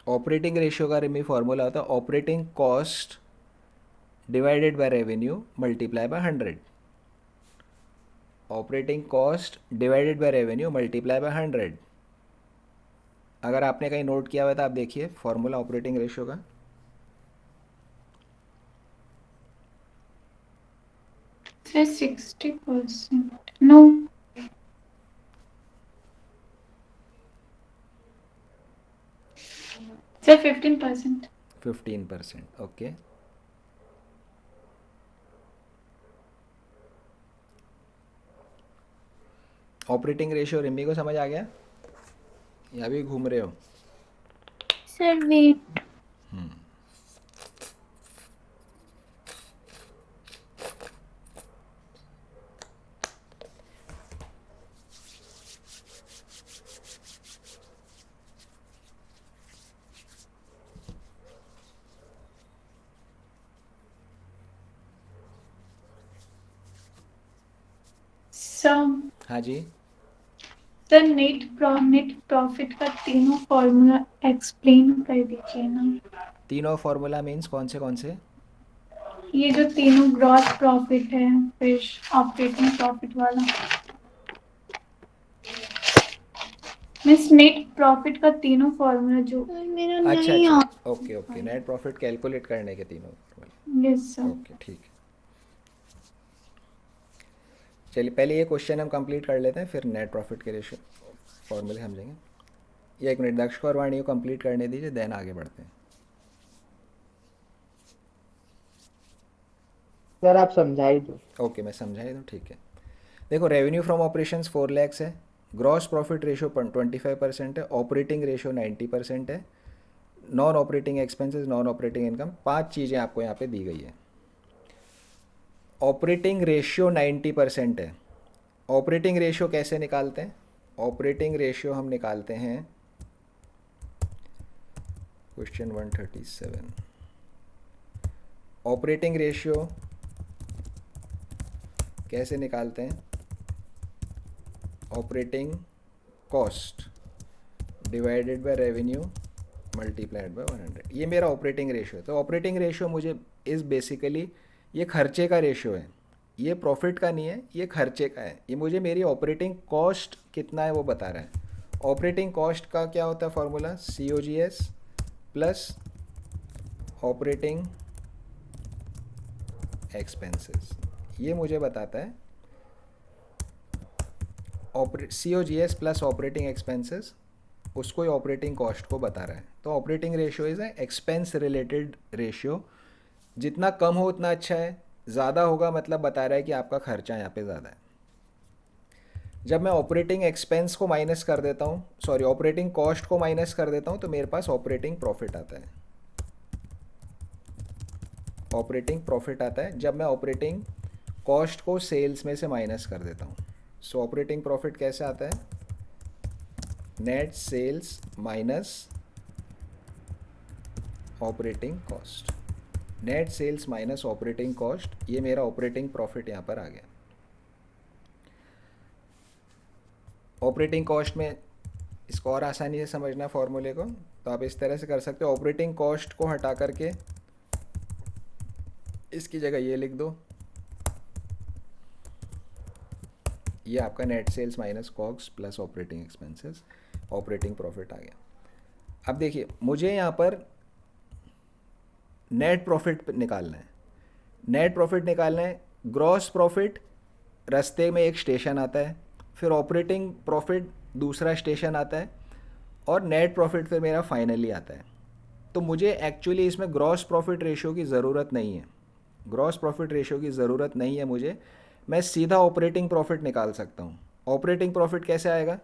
ऑपरेटिंग रेशियो का रिमी फॉर्मूला होता है operating cost divided by revenue multiply by 100। Operating cost divided by revenue multiply by 100। अगर आपने कहीं नोट किया हुआ था आप देखिए फॉर्मूला ऑपरेटिंग रेशियो का। Sir 60%। No sir 15%। 15%, okay. Operating ratio Rimi को समझ आ गया या भी घूम रहे हो? Sir wait. सर हाँ जी, सर नेट प्रॉफिट का तीनों फॉर्मूला एक्सप्लेन कर दीजिए ना। तीनों फार्मूला मीन्स कौन से? ये जो तीनों ग्रॉस प्रॉफिट है फिर ऑपरेटिंग प्रॉफिट वाला, मीन्स नेट प्रॉफिट का तीनों फॉर्मूला जो। मेरा अच्छा नहीं आ अच्छा, okay okay, net profit calculate करने के तीनों फार्मूला। Yes sir. ओके ठीक है, चलिए पहले ये क्वेश्चन हम कंप्लीट कर लेते हैं, फिर नेट प्रॉफिट के रेशियो फॉर्मूले समझेंगे। ये 1 मिनट दक्ष को और वाणी को कंप्लीट करने दीजिए, देन आगे बढ़ते हैं। सर आप समझा ही दो। ओके मैं समझा ही दूँ, ठीक है। देखो रेवेन्यू फ्रॉम ऑपरेशंस 4 लैक्स है, ग्रॉस प्रॉफिट रेशियो 25% है, ऑपरेटिंग रेशियो 90% है, non operating expenses, non operating income, 5 चीज़ें आपको यहाँ पे दी गई है। ऑपरेटिंग रेशियो 90% है। ऑपरेटिंग रेशियो कैसे निकालते हैं? ऑपरेटिंग रेशियो हम निकालते हैं क्वेश्चन 137। ऑपरेटिंग रेशियो कैसे निकालते हैं? Operating cost divided by revenue multiplied by 100, ये मेरा ऑपरेटिंग रेशियो है। तो ऑपरेटिंग रेशियो मुझे इस बेसिकली ये खर्चे का रेशियो है, ये प्रॉफिट का नहीं है, ये खर्चे का है। ये मुझे मेरी ऑपरेटिंग कॉस्ट कितना है वो बता रहा है। ऑपरेटिंग कॉस्ट का क्या होता है formula? COGS plus operating expenses, ये मुझे बताता है COGS प्लस ऑपरेटिंग एक्सपेंसेस, उसको ही ऑपरेटिंग कॉस्ट को बता रहा है। तो operating ratio is a expense related ratio, जितना कम हो उतना अच्छा है, ज़्यादा होगा मतलब बता रहा है कि आपका खर्चा यहाँ पे ज़्यादा है। जब मैं ऑपरेटिंग एक्सपेंस को माइनस कर देता हूँ, सॉरी ऑपरेटिंग कॉस्ट को माइनस कर देता हूँ, तो मेरे पास ऑपरेटिंग प्रॉफिट आता है। ऑपरेटिंग प्रॉफिट आता है जब मैं ऑपरेटिंग कॉस्ट को सेल्स में से माइनस कर देता हूँ। सो ऑपरेटिंग प्रॉफिट कैसे आता है? Net sales minus operating cost, net sales minus operating cost, ये मेरा ऑपरेटिंग प्रॉफिट यहाँ पर आ गया। ऑपरेटिंग कॉस्ट में इसको और आसानी से समझना फॉर्मूले को, तो आप इस तरह से कर सकते हो। ऑपरेटिंग कॉस्ट को हटा करके इसकी जगह ये लिख दो, ये आपका net sales minus COGS plus operating expenses, operating profit आ गया। अब देखिए मुझे यहाँ पर नेट प्रॉफिट निकालना है। नेट प्रॉफिट निकालना है, ग्रॉस प्रॉफिट रास्ते में एक स्टेशन आता है, फिर ऑपरेटिंग प्रॉफिट दूसरा स्टेशन आता है, और नेट प्रॉफिट फिर मेरा फाइनली आता है। तो मुझे एक्चुअली इसमें ग्रॉस प्रॉफिट रेशियो की ज़रूरत नहीं है, ग्रॉस प्रॉफिट रेशियो की ज़रूरत नहीं है मुझे, मैं सीधा ऑपरेटिंग प्रॉफिट निकाल सकता हूँ। ऑपरेटिंग प्रॉफिट कैसे आएगा?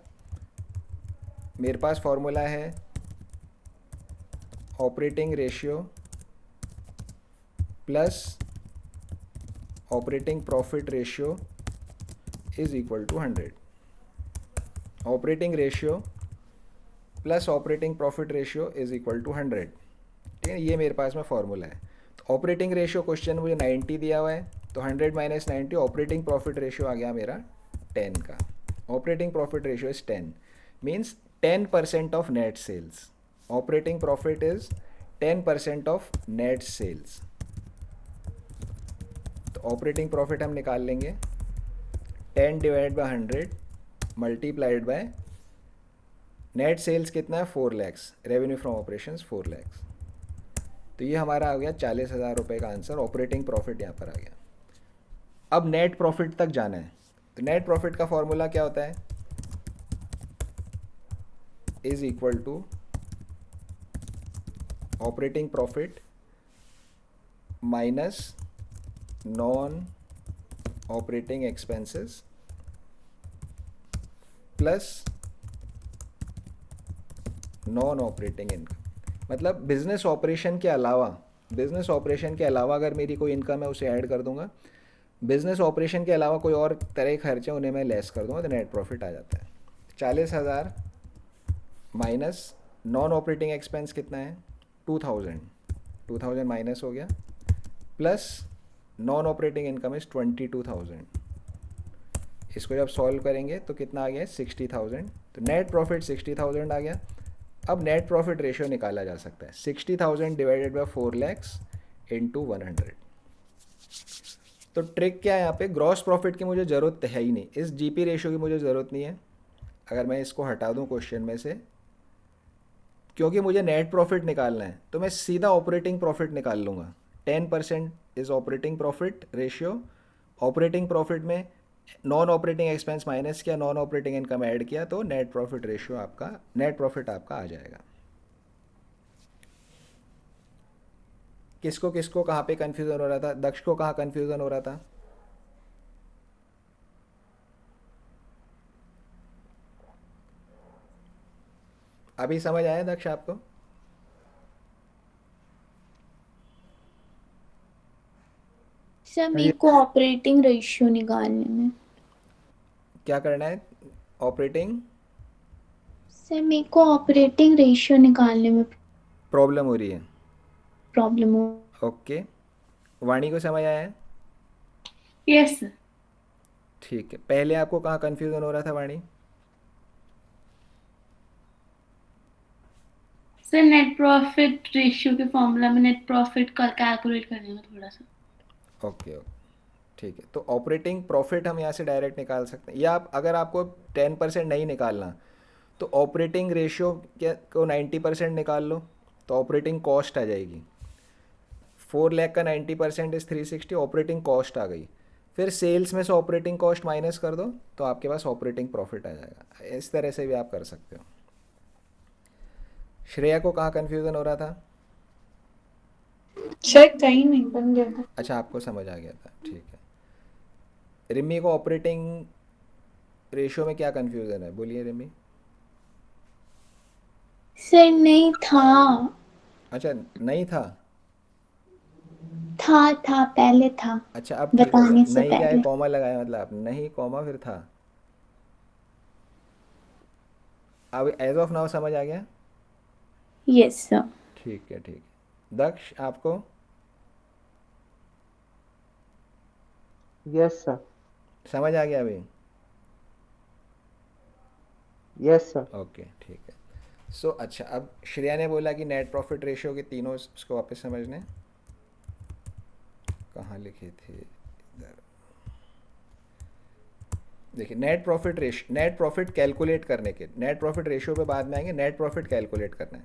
मेरे पास फॉर्मूला है operating ratio plus operating profit ratio is equal to 100। Operating ratio plus operating profit ratio is equal to 100, ठीक है, ये मेरे पास में फॉर्मूला है। तो ऑपरेटिंग रेशियो क्वेश्चन मुझे 90 दिया हुआ है, तो 100 माइनस 90, ऑपरेटिंग प्रॉफिट रेशियो आ गया मेरा 10 का। Operating profit ratio is 10, means 10% of net sales. Operating profit is 10% of net sales. तो ऑपरेटिंग प्रॉफिट हम निकाल लेंगे 10 divide by 100 multiplied by net sales कितना है? 4 lakhs, revenue from operations 4 lakhs. तो ये हमारा आ गया 40,000 रुपये का आंसर, ऑपरेटिंग प्रॉफिट यहाँ पर आ गया। अब नेट प्रॉफिट तक जाना है, तो नेट प्रॉफिट का फॉर्मूला क्या होता है? Is equal to operating profit minus non operating expenses plus non operating income. मतलब बिजनेस ऑपरेशन के अलावा, बिजनेस ऑपरेशन के अलावा अगर मेरी कोई इनकम है उसे ऐड कर दूंगा, बिजनेस ऑपरेशन के अलावा कोई और तरह के खर्चे उन्हें मैं लेस कर दूंगा, तो नेट प्रॉफिट आ जाता है 40,000 माइनस नॉन ऑपरेटिंग एक्सपेंस कितना है? 2,000 माइनस हो गया, plus non operating income is 22,000 इसको जब सॉल्व करेंगे तो कितना आ गया 60,000, तो नेट प्रॉफिट 60,000 आ गया। अब नेट प्रॉफिट रेशियो निकाला जा सकता है 60,000 डिवाइडेड बाय 4 लैक्स इंटू 100। तो ट्रिक क्या है यहाँ पे, ग्रॉस प्रॉफिट की मुझे ज़रूरत है ही नहीं, इस जीपी रेशियो की मुझे ज़रूरत नहीं है अगर मैं इसको हटा दूँ क्वेश्चन में से, क्योंकि मुझे नेट प्रॉफिट निकालना है तो मैं सीधा ऑपरेटिंग प्रॉफिट निकाल लूँगा। 10% is operating profit ratio. Operating profit में नॉन ऑपरेटिंग एक्सपेंस माइनस किया, नॉन ऑपरेटिंग इनकम ऐड किया, तो नेट प्रॉफिट रेशियो आपका, नेट प्रॉफिट आपका आ जाएगा। किसको किसको कहाँ पे कन्फ्यूज़न हो रहा था? दक्ष को कहाँ कन्फ्यूज़न हो रहा था? अभी समझ आया दक्ष आपको? सर मेरे को ऑपरेटिंग रेशियो निकालने में, क्या करना है? ऑपरेटिंग सर मेरे को ऑपरेटिंग रेशियो निकालने में प्रॉब्लम हो रही है। प्रॉब्लम हो। ओके, वाणी को समझ आया है? Yes sir. ठीक है, पहले आपको कहाँ कन्फ्यूज़न हो रहा था वाणी? सर नेट प्रॉफिट रेशियो के फॉर्मूला में नेट प्रॉफिट का कैलकुलेट करने में थोड़ा सा। ओके ओके, ठीक है। तो ऑपरेटिंग प्रॉफिट हम यहाँ से डायरेक्ट निकाल सकते हैं, या आप अगर आपको 10% नहीं निकालना तो ऑपरेटिंग रेशियो को 90% निकाल लो, तो ऑपरेटिंग कॉस्ट आ जाएगी। 4 लाख का 90% इज़ 360, ऑपरेटिंग कॉस्ट आ गई। फिर सेल्स में से ऑपरेटिंग कॉस्ट माइनस कर दो तो आपके पास ऑपरेटिंग प्रॉफिट आ जाएगा। इस तरह से भी आप कर सकते हो। श्रेया को कहाँ कन्फ्यूज़न हो रहा था? सर कहीं नहीं बन गया था। अच्छा, आपको समझ आ गया था, ठीक है। रिमी को ऑपरेटिंग रेशियो में क्या कन्फ्यूज़न है? बोलिए रिमी। सर नहीं था, अच्छा, नहीं था। था पहले था, अच्छा, अब ठीक हो गया। बताने से नहीं क्या है, पहले। कॉमा लगाया मतलब आप, नहीं कॉमा फिर था। अब एज ऑफ नाउ समझ आ गया? Yes sir. ठीक है, ठीक है। दक्ष आपको? Yes sir. समझ आ गया अभी? Yes sir. ओके, ठीक है। सो अच्छा, अब श्रेया ने बोला कि नेट प्रॉफिट रेशियो के तीनों इसको वापस समझने, कहाँ लिखे थे? इधर देखिए, नेट प्रॉफिट कैलकुलेट करने के, नेट प्रॉफिट रेशियो पे बाद में आएंगे, नेट प्रॉफिट कैलकुलेट करना है।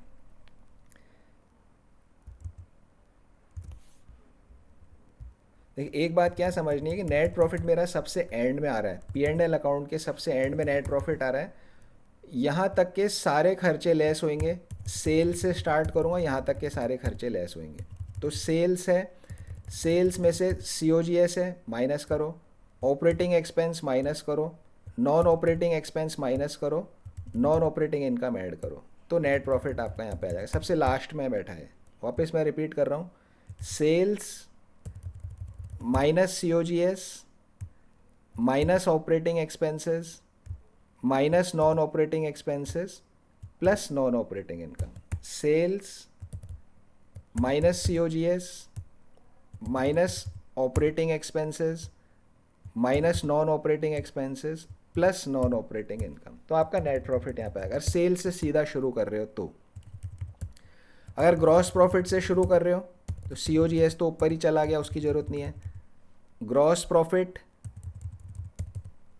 देखिए, एक बात क्या समझनी है कि नेट प्रॉफिट मेरा सबसे एंड में आ रहा है, पी एंड एल अकाउंट के सबसे एंड में नेट प्रॉफिट आ रहा है। यहाँ तक के सारे खर्चे लेस होंगे, सेल से स्टार्ट करूँगा, यहाँ तक के सारे खर्चे लेस होंगे। तो सेल्स है, सेल्स में से COGS है, माइनस करो, ऑपरेटिंग एक्सपेंस माइनस करो, नॉन ऑपरेटिंग एक्सपेंस माइनस करो, नॉन ऑपरेटिंग इनकम ऐड करो, तो नेट प्रॉफिट आपका यहाँ पे आ जाएगा। सबसे लास्ट में बैठा है, वापस मैं रिपीट कर रहा हूँ, sales minus COGS minus operating expenses minus non operating expenses plus non operating income. Sales minus COGS minus operating expenses minus non operating expenses plus non operating income, तो आपका नेट प्रॉफिट यहाँ पे आएगा। अगर cell से सीधा शुरू कर रहे हो तो, अगर ग्रॉस प्रॉफिट से शुरू कर रहे हो तो COGS तो ऊपर ही चला गया, उसकी ज़रूरत नहीं है। Gross profit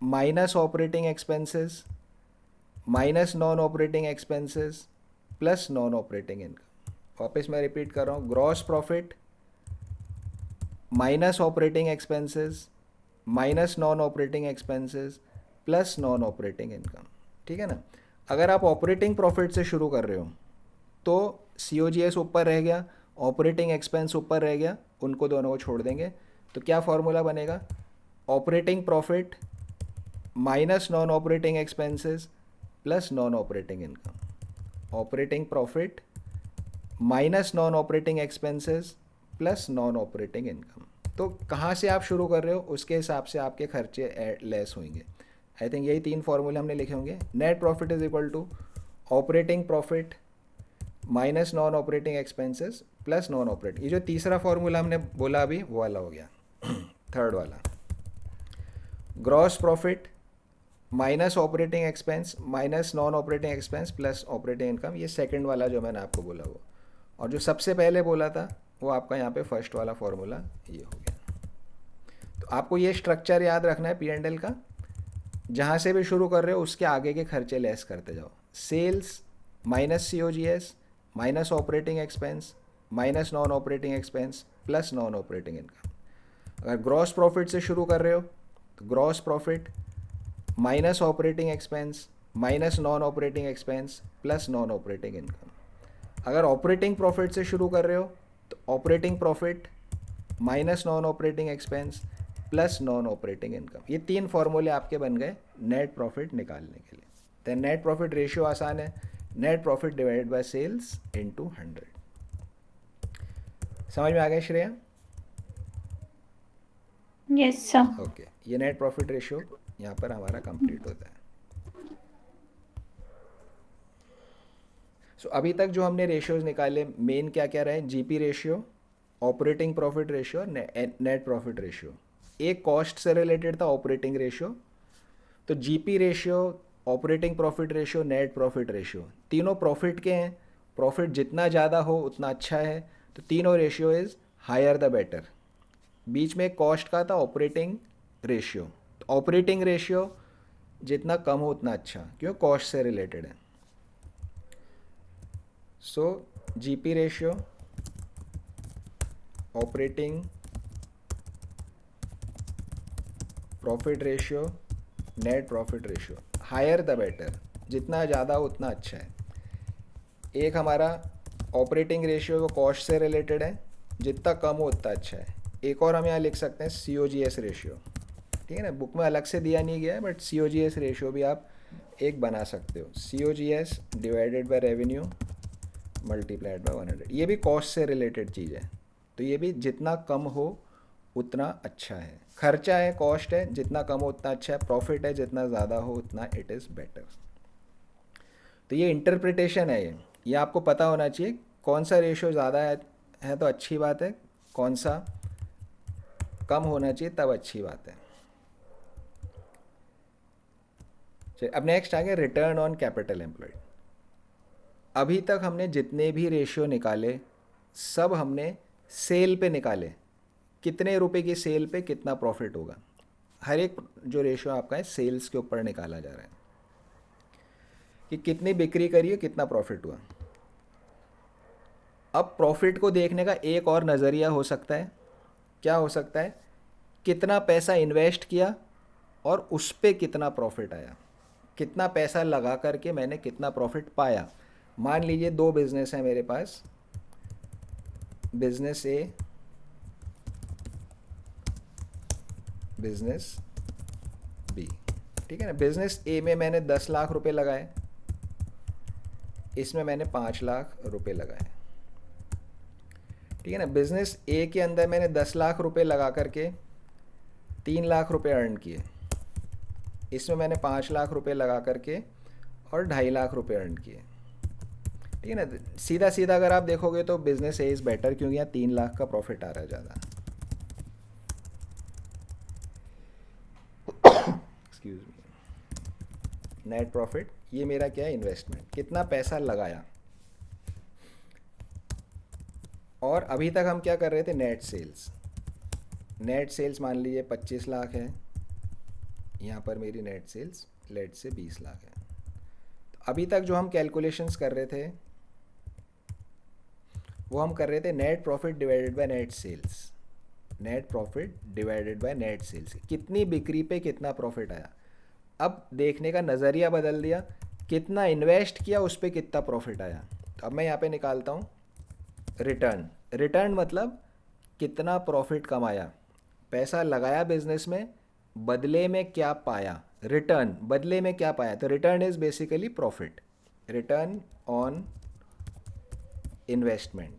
minus operating expenses minus non operating expenses plus non operating income. वापस मैं रिपीट कर रहा हूँ, gross profit minus operating expenses minus non operating expenses plus non operating income, ठीक है ना। अगर आप ऑपरेटिंग प्रॉफिट से शुरू कर रहे हो तो COGS ऊपर रह गया, ऑपरेटिंग एक्सपेंस ऊपर रह गया, उनको दोनों को छोड़ देंगे, तो क्या फॉर्मूला बनेगा? Operating profit minus non operating expenses plus non operating income. Operating profit minus non operating expenses plus non operating income. तो कहाँ से आप शुरू कर रहे हो उसके हिसाब से आपके खर्चे लेस होंगे। आई थिंक यही 3 फॉर्मूले हमने लिखे होंगे। Net profit is equal to operating profit minus non operating expenses plus non operating. ये जो तीसरा फॉर्मूला हमने बोला अभी वो वाला हो गया थर्ड वाला। Gross profit minus operating expense minus non operating expense plus operating income, ये सेकंड वाला जो मैंने आपको बोला वो, और जो सबसे पहले बोला था वो आपका यहाँ पे फर्स्ट वाला फॉर्मूला ये हो गया। तो आपको ये स्ट्रक्चर याद रखना है P&L का, जहाँ से भी शुरू कर रहे हो उसके आगे के खर्चे लेस करते जाओ। Sales minus COGS minus operating expense minus non operating expense plus non operating income. अगर ग्रॉस प्रॉफिट से शुरू कर रहे हो तो gross profit minus operating expense minus non operating expense plus non operating income. अगर ऑपरेटिंग प्रॉफिट से शुरू कर रहे हो तो operating profit minus non operating expense plus non operating income. ये 3 फॉर्मूले आपके बन गए नेट प्रॉफिट निकालने के लिए। तो नेट प्रॉफिट रेशियो आसान है, net profit divided by sales into 100। समझ में आ गया श्रेया? Yes sir. ओके, ये नेट प्रॉफिट रेशियो यहाँ पर हमारा कंप्लीट होता है। सो अभी तक जो हमने रेशियोज निकाले मेन क्या क्या रहे, GP ratio, operating profit ratio, net profit ratio. एक कॉस्ट से रिलेटेड था ऑपरेटिंग रेशियो, तो GP ratio, operating profit ratio, net profit ratio तीनों प्रॉफिट के हैं। प्रॉफिट जितना ज़्यादा हो उतना अच्छा है, तो तीनों ratio is higher the better. बीच में एक कॉस्ट का था ऑपरेटिंग रेशियो, तो ऑपरेटिंग रेशियो जितना कम हो उतना अच्छा, क्यों कॉस्ट से रिलेटेड है। So GP ratio, operating profit ratio, net profit ratio, higher the better, जितना ज़्यादा हो उतना अच्छा है। एक हमारा ऑपरेटिंग रेशियो वो कॉस्ट से रिलेटेड है, जितना कम हो उतना अच्छा है। एक और हम यहाँ लिख सकते हैं COGS रेशियो, ठीक है ना, बुक में अलग से दिया नहीं गया है बट COGS रेशियो भी आप एक बना सकते हो। COGS divided by revenue multiplied by 100, ये भी कॉस्ट से रिलेटेड चीज़ है, तो ये भी जितना कम हो उतना अच्छा है। खर्चा है, कॉस्ट है, जितना कम हो उतना अच्छा है। प्रॉफिट है, जितना ज़्यादा हो उतना इट इज़ बेटर। तो ये इंटरप्रिटेशन है, ये आपको पता होना चाहिए कौन सा रेशियो ज़्यादा है तो अच्छी बात है, कौन सा कम होना चाहिए तब अच्छी बात है। चलिए अब नेक्स्ट आ गया रिटर्न ऑन कैपिटल एम्प्लॉयड। अभी तक हमने जितने भी रेशियो निकाले सब हमने सेल पे निकाले, कितने रुपए की सेल पे कितना प्रॉफिट होगा। हर एक जो रेशियो आपका है सेल्स के ऊपर निकाला जा रहा है कि कितनी बिक्री करी है, कितना प्रॉफिट हुआ। अब प्रॉफिट को देखने का एक और नज़रिया हो सकता है, क्या हो सकता है, कितना पैसा इन्वेस्ट किया और उस पे कितना प्रॉफिट आया, कितना पैसा लगा करके मैंने कितना प्रॉफिट पाया। मान लीजिए 2 बिजनेस है मेरे पास, बिजनेस ए, बिजनेस बी, ठीक है ना। बिजनेस ए में मैंने 10 लाख रुपए लगाए, इसमें मैंने 5 लाख रुपए लगाए, ठीक है ना। बिजनेस ए के अंदर मैंने 10 लाख रुपए लगा करके 3 लाख रुपए अर्न किए, इसमें मैंने 5 लाख रुपए लगा करके और 2.5 लाख रुपए अर्न किए, ठीक है ना। सीधा सीधा अगर आप देखोगे तो बिजनेस ए इज़ बेटर, क्योंकि यहाँ 3 लाख का प्रॉफिट आ रहा है ज़्यादा। Excuse me. नेट प्रॉफिट, ये मेरा क्या है, इन्वेस्टमेंट, कितना पैसा लगाया। और अभी तक हम क्या कर रहे थे, नेट सेल्स। नेट सेल्स मान लीजिए 25 लाख है, यहाँ पर मेरी नेट सेल्स लेट से 20 लाख है। तो अभी तक जो हम कैलकुलेशंस कर रहे थे वो हम कर रहे थे net profit divided by net sales, net profit divided by net sales, कितनी बिक्री पे कितना प्रॉफिट आया। अब देखने का नज़रिया बदल दिया, कितना इन्वेस्ट किया उस पर कितना प्रॉफिट आया। तो अब मैं यहाँ पे निकालता हूँ रिटर्न। रिटर्न मतलब कितना प्रॉफिट कमाया, पैसा लगाया बिजनेस में, बदले में क्या पाया। रिटर्न बदले में क्या पाया, तो return is basically profit, return on investment,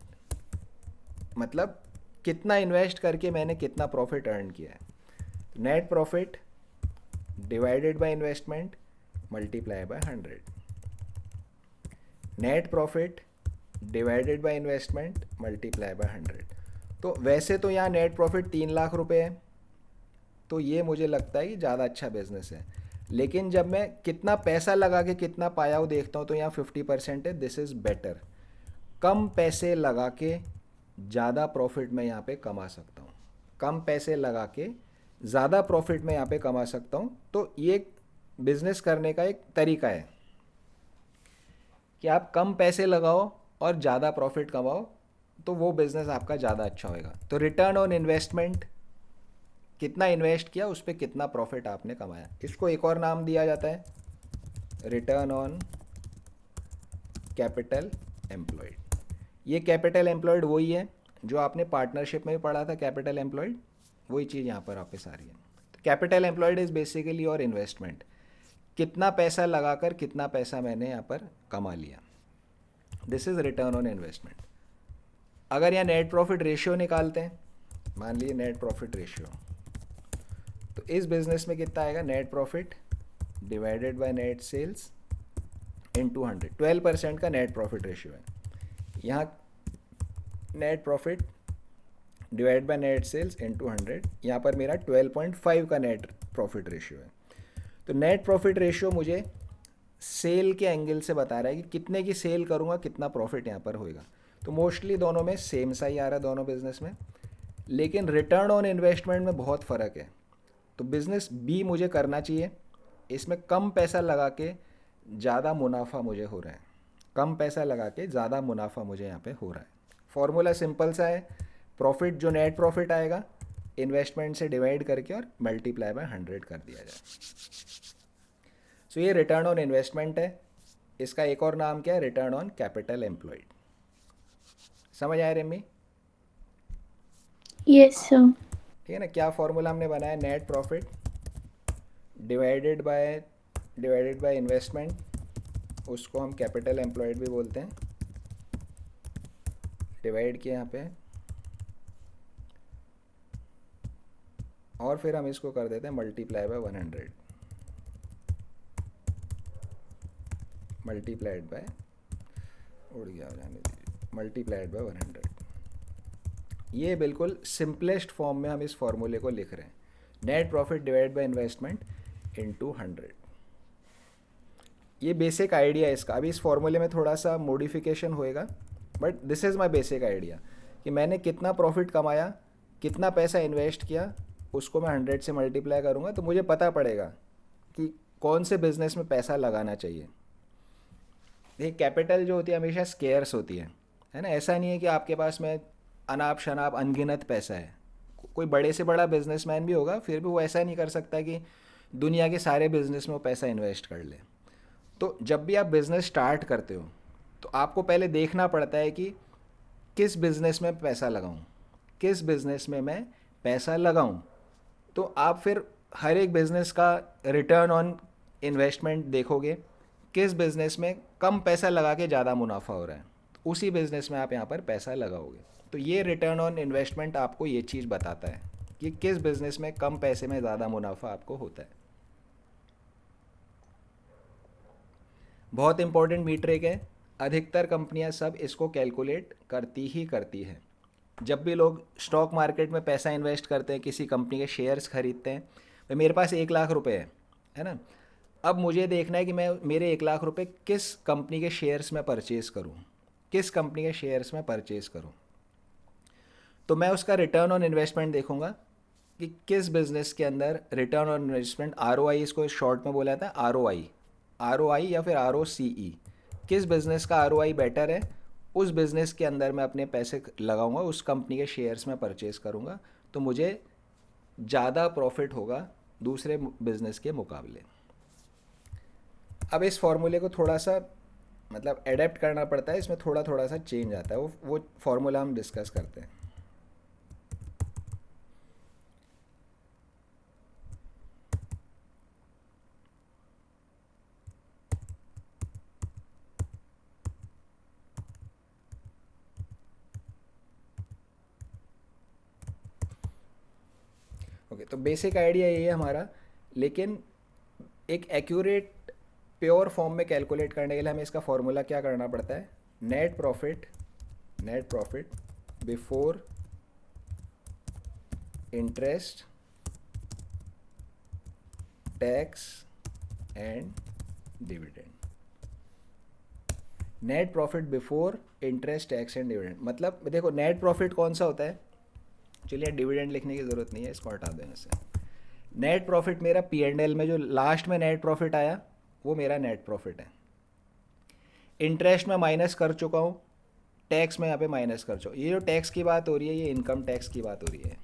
मतलब कितना इन्वेस्ट करके मैंने कितना प्रॉफिट अर्न किया है। Net profit divided by investment multiply by 100, net profit divided by investment multiply by 100। तो वैसे तो यहाँ नेट प्रॉफिट 3 लाख रुपए है, तो ये मुझे लगता है कि ज़्यादा अच्छा बिजनेस है। लेकिन जब मैं कितना पैसा लगा के कितना पाया वो देखता हूँ तो यहाँ 50% है, दिस इज़ बेटर। कम पैसे लगा के ज़्यादा प्रॉफिट मैं यहाँ पे कमा सकता हूँ, कम पैसे लगा के ज़्यादा प्रॉफिट मैं यहाँ पे कमा सकता हूँ। तो ये बिज़नेस करने का एक तरीका है कि आप कम पैसे लगाओ और ज़्यादा प्रॉफिट कमाओ, तो वो बिज़नेस आपका ज़्यादा अच्छा होएगा। तो रिटर्न ऑन इन्वेस्टमेंट, कितना इन्वेस्ट किया उस पर कितना प्रॉफिट आपने कमाया, इसको एक और नाम दिया जाता है रिटर्न ऑन कैपिटल एम्प्लॉयड। ये कैपिटल एम्प्लॉयड वही है जो आपने पार्टनरशिप में भी पढ़ा था, कैपिटल एम्प्लॉयड, वही चीज़ यहाँ पर वापस आ रही है। तो capital employed is basically your investment, कितना पैसा लगाकर कितना पैसा मैंने यहाँ पर कमा लिया, this is return on investment. अगर यहाँ नेट प्रॉफिट रेशियो निकालते हैं, मान लीजिए नेट प्रॉफिट रेशियो, तो इस बिज़नेस में कितना आएगा, net profit divided by net sales into 100, 12% का नेट प्रॉफिट रेशियो है। यहाँ net profit divide by net sales into 100, यहाँ पर मेरा 12.5 का नेट प्रॉफिट रेशियो है। तो नेट प्रॉफिट रेशियो मुझे सेल के एंगल से बता रहा है कि कितने की सेल करूँगा कितना प्रॉफिट यहाँ पर होएगा। तो मोस्टली दोनों में सेम सा ही आ रहा है दोनों बिजनेस में, लेकिन रिटर्न ऑन इन्वेस्टमेंट में बहुत फ़र्क है। तो बिज़नेस बी मुझे करना चाहिए, इसमें कम पैसा लगा के ज़्यादा मुनाफा मुझे हो रहा है, कम पैसा लगा के ज़्यादा मुनाफा मुझे यहाँ पे हो रहा है। फॉर्मूला सिंपल सा है, प्रॉफिट जो नेट प्रॉफिट आएगा इन्वेस्टमेंट से डिवाइड करके और मल्टीप्लाई बाय 100 कर दिया जाए। सो ये रिटर्न ऑन इन्वेस्टमेंट है, इसका एक और नाम क्या है, रिटर्न ऑन कैपिटल एम्प्लॉयड। समझ आया रेमी? Yes sir. ठीक है ना। क्या फॉर्मूला हमने बनाया, net profit divided by investment, उसको हम कैपिटल एम्प्लॉयड भी बोलते हैं, डिवाइड किया यहाँ पे, और फिर हम इसको कर देते हैं मल्टीप्लाई बाय 100, मल्टीप्लाइड बाय, उड़ गया जाने दीजिए, मल्टीप्लाइड बाय 100। ये बिल्कुल सिंपलेस्ट फॉर्म में हम इस फॉर्मूले को लिख रहे हैं, net profit divide by investment into 100। ये बेसिक आइडिया है इसका। अभी इस फॉर्मूले में थोड़ा सा मॉडिफिकेशन होएगा, but this is my basic idea कि मैंने कितना प्रॉफिट कमाया, कितना पैसा इन्वेस्ट किया, उसको मैं 100 से मल्टीप्लाई करूँगा तो मुझे पता पड़ेगा कि कौन से बिज़नेस में पैसा लगाना चाहिए। देखिए कैपिटल जो होती है हमेशा स्केयर्स होती है ना। ऐसा नहीं है कि आपके पास में अनाप शनाप अनगिनत पैसा है। कोई बड़े से बड़ा बिजनेसमैन भी होगा फिर भी वो ऐसा नहीं कर सकता कि दुनिया के सारे बिजनेस में वो पैसा इन्वेस्ट कर ले। तो जब भी आप बिज़नेस स्टार्ट करते हो तो आपको पहले देखना पड़ता है कि किस बिज़नेस में पैसा लगाऊं, किस बिज़नेस में मैं पैसा लगाऊं। तो आप फिर हर एक बिज़नेस का रिटर्न ऑन इन्वेस्टमेंट देखोगे, किस बिज़नेस में कम पैसा लगा के ज़्यादा मुनाफा हो रहा है, तो उसी बिज़नेस में आप यहाँ पर पैसा लगाओगे। तो ये रिटर्न ऑन इन्वेस्टमेंट आपको ये चीज़ बताता है कि किस बिज़नेस में कम पैसे में ज़्यादा मुनाफा आपको होता है। बहुत इंपॉर्टेंट मीट्रिक है, अधिकतर कंपनियां सब इसको कैलकुलेट करती हैं। जब भी लोग स्टॉक मार्केट में पैसा इन्वेस्ट करते हैं, किसी कंपनी के शेयर्स खरीदते हैं, भाई मेरे पास 1 लाख रुपए है ना, अब मुझे देखना है कि मैं मेरे 1 लाख रुपए किस कंपनी के शेयर्स में परचेज़ करूं, किस कंपनी के शेयर्स में परचेज़ करूं। तो मैं उसका रिटर्न ऑन इन्वेस्टमेंट देखूंगा कि किस बिज़नेस के अंदर रिटर्न ऑन इन्वेस्टमेंट, ROI इसको शॉर्ट में बोला था, ROI या फिर ROCE, किस बिज़नेस का ROI बेटर है, उस बिज़नेस के अंदर मैं अपने पैसे लगाऊंगा, उस कंपनी के शेयर्स में परचेज़ करूंगा, तो मुझे ज़्यादा प्रॉफिट होगा दूसरे बिज़नेस के मुकाबले। अब इस फॉर्मूले को थोड़ा सा मतलब एडेप्ट करना पड़ता है, इसमें थोड़ा थोड़ा सा चेंज आता है, वो फॉर्मूला हम डिस्कस करते हैं। ओके, तो बेसिक आइडिया ये है हमारा, लेकिन एक एक्यूरेट प्योर फॉर्म में कैलकुलेट करने के लिए हमें इसका फॉर्मूला क्या करना पड़ता है, net profit before interest, tax and dividend. Net profit before interest, tax and dividend. मतलब देखो नेट प्रॉफिट कौन सा होता है, चलिए डिविडेंड लिखने की ज़रूरत नहीं है, इसको हटा दें इससे। नेट प्रॉफिट मेरा P&L में जो लास्ट में नेट प्रॉफिट आया वो मेरा नेट प्रॉफिट है। इंटरेस्ट में माइनस कर चुका हूँ, टैक्स में यहाँ पे माइनस कर चुका हूँ। ये जो टैक्स की बात हो रही है ये इनकम टैक्स की बात हो रही है,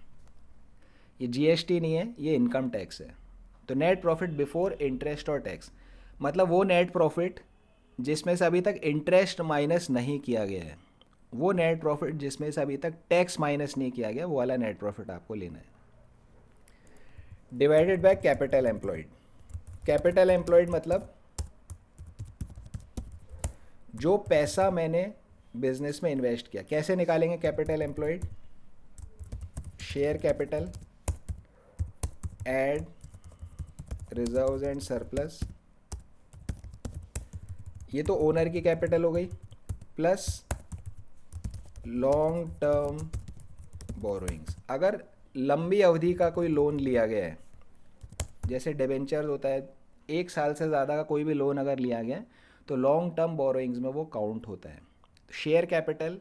ये GST नहीं है, ये इनकम टैक्स है। तो नेट प्रॉफिट बिफोर इंटरेस्ट और टैक्स मतलब वो नेट प्रॉफिट जिसमें से अभी तक इंटरेस्ट माइनस नहीं किया गया है, वो नेट प्रॉफिट जिसमें से अभी तक टैक्स माइनस नहीं किया गया, वो वाला नेट प्रॉफिट आपको लेना है। Divided by capital employed. Capital employed मतलब जो पैसा मैंने बिजनेस में इन्वेस्ट किया। कैसे निकालेंगे capital employed? Share capital add reserves and surplus, ये तो ओनर की कैपिटल हो गई, प्लस लॉन्ग टर्म बोरोइंग्स। अगर लंबी अवधि का कोई लोन लिया गया है, जैसे डिबेंचर होता है, 1 साल से ज़्यादा का कोई भी लोन अगर लिया गया है तो लॉन्ग टर्म बोरोइंग्स में वो काउंट होता है। Share capital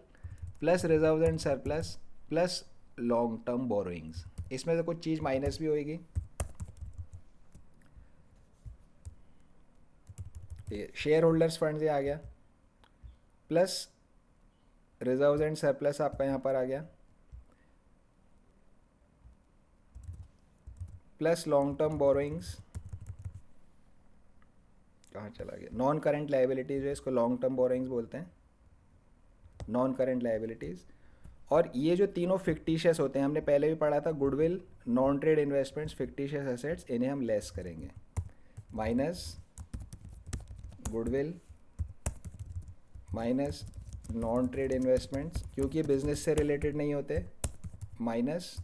plus reserves and surplus plus long term borrowings, इसमें से कुछ चीज़ माइनस भी होएगी। शेयर होल्डर्स फंड ये आ गया, प्लस रिजर्व्स एंड सरप्लस आपका यहाँ पर आ गया, प्लस लॉन्ग टर्म बोरोइंग्स कहाँ चला गया, नॉन करेंट लाइबिलिटीज है, इसको लॉन्ग टर्म बोरोइंग्स बोलते हैं, नॉन करेंट लाइबिलिटीज। और ये जो तीनों फिक्टिशियस होते हैं, हमने पहले भी पढ़ा था, goodwill, non trade investments, fictitious assets, इन्हें हम लेस करेंगे। Minus goodwill minus non trade investments क्योंकि बिजनेस से रिलेटेड नहीं होते, माइनस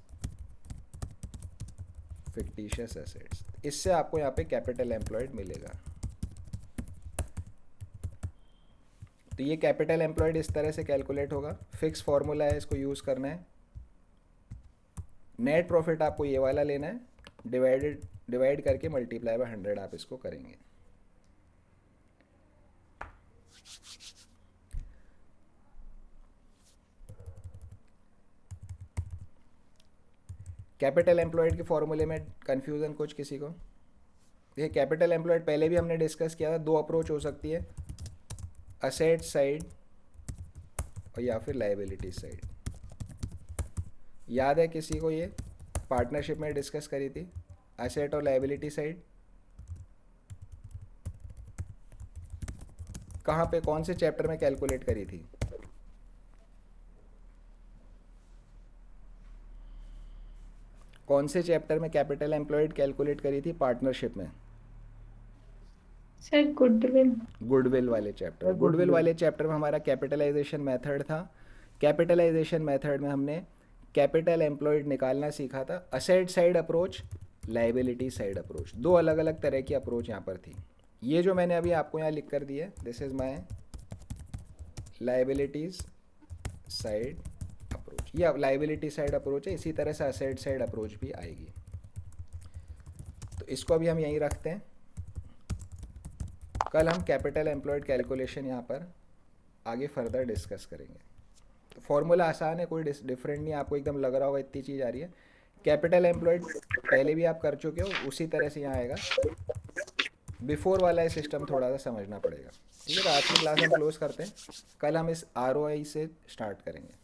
फिक्टिशियस एसेट्स। इससे आपको यहाँ पे कैपिटल एम्प्लॉयड मिलेगा। तो ये कैपिटल एम्प्लॉयड इस तरह से कैलकुलेट होगा, फिक्स फॉर्मूला है, इसको यूज़ करना है। नेट प्रॉफिट आपको ये वाला लेना है, डिवाइड करके मल्टीप्लाई बाय 100 आप इसको करेंगे। कैपिटल एम्प्लॉयड के फॉर्मूले में कंफ्यूजन कुछ किसी को? देखिए कैपिटल एम्प्लॉयड पहले भी हमने डिस्कस किया था, 2 अप्रोच हो सकती है, असेट साइड और या फिर लाइबिलिटी साइड। याद है किसी को? ये पार्टनरशिप में डिस्कस करी थी, असेट और लाइबिलिटी साइड। कहाँ पे, कौन से चैप्टर में कैलकुलेट करी थी? कौन से चैप्टर में कैपिटल एम्प्लॉयड कैलकुलेट करी थी पार्टनरशिप में? Sir goodwill. गुडविल वाले चैप्टर। गुडविल वाले चैप्टर में हमारा कैपिटलाइजेशन मेथड था। कैपिटलाइजेशन मेथड में हमने कैपिटल एम्प्लॉयड निकालना सीखा था। Asset side approach, liability side approach, 2 अलग अलग तरह की अप्रोच यहाँ पर थी। ये जो मैंने अभी आपको यहाँ लिख कर दी है, this is my liabilities side approach, ये लाइबिलिटी साइड अप्रोच है। इसी तरह से असेट साइड अप्रोच भी आएगी। तो इसको अभी हम यहीं रखते हैं, कल हम कैपिटल एम्प्लॉयड कैलकुलेशन यहाँ पर आगे फर्दर डिस्कस करेंगे। तो फॉर्मूला आसान है, कोई डिफरेंट नहीं, आपको एकदम लग रहा होगा इतनी चीज़ आ रही है। कैपिटल एम्प्लॉयड पहले भी आप कर चुके हो, उसी तरह से यहाँ आएगा। बिफोर वाला सिस्टम थोड़ा सा समझना पड़ेगा। ठीक है, तो आज की क्लास हम क्लोज करते हैं, कल हम इस ROI से स्टार्ट करेंगे।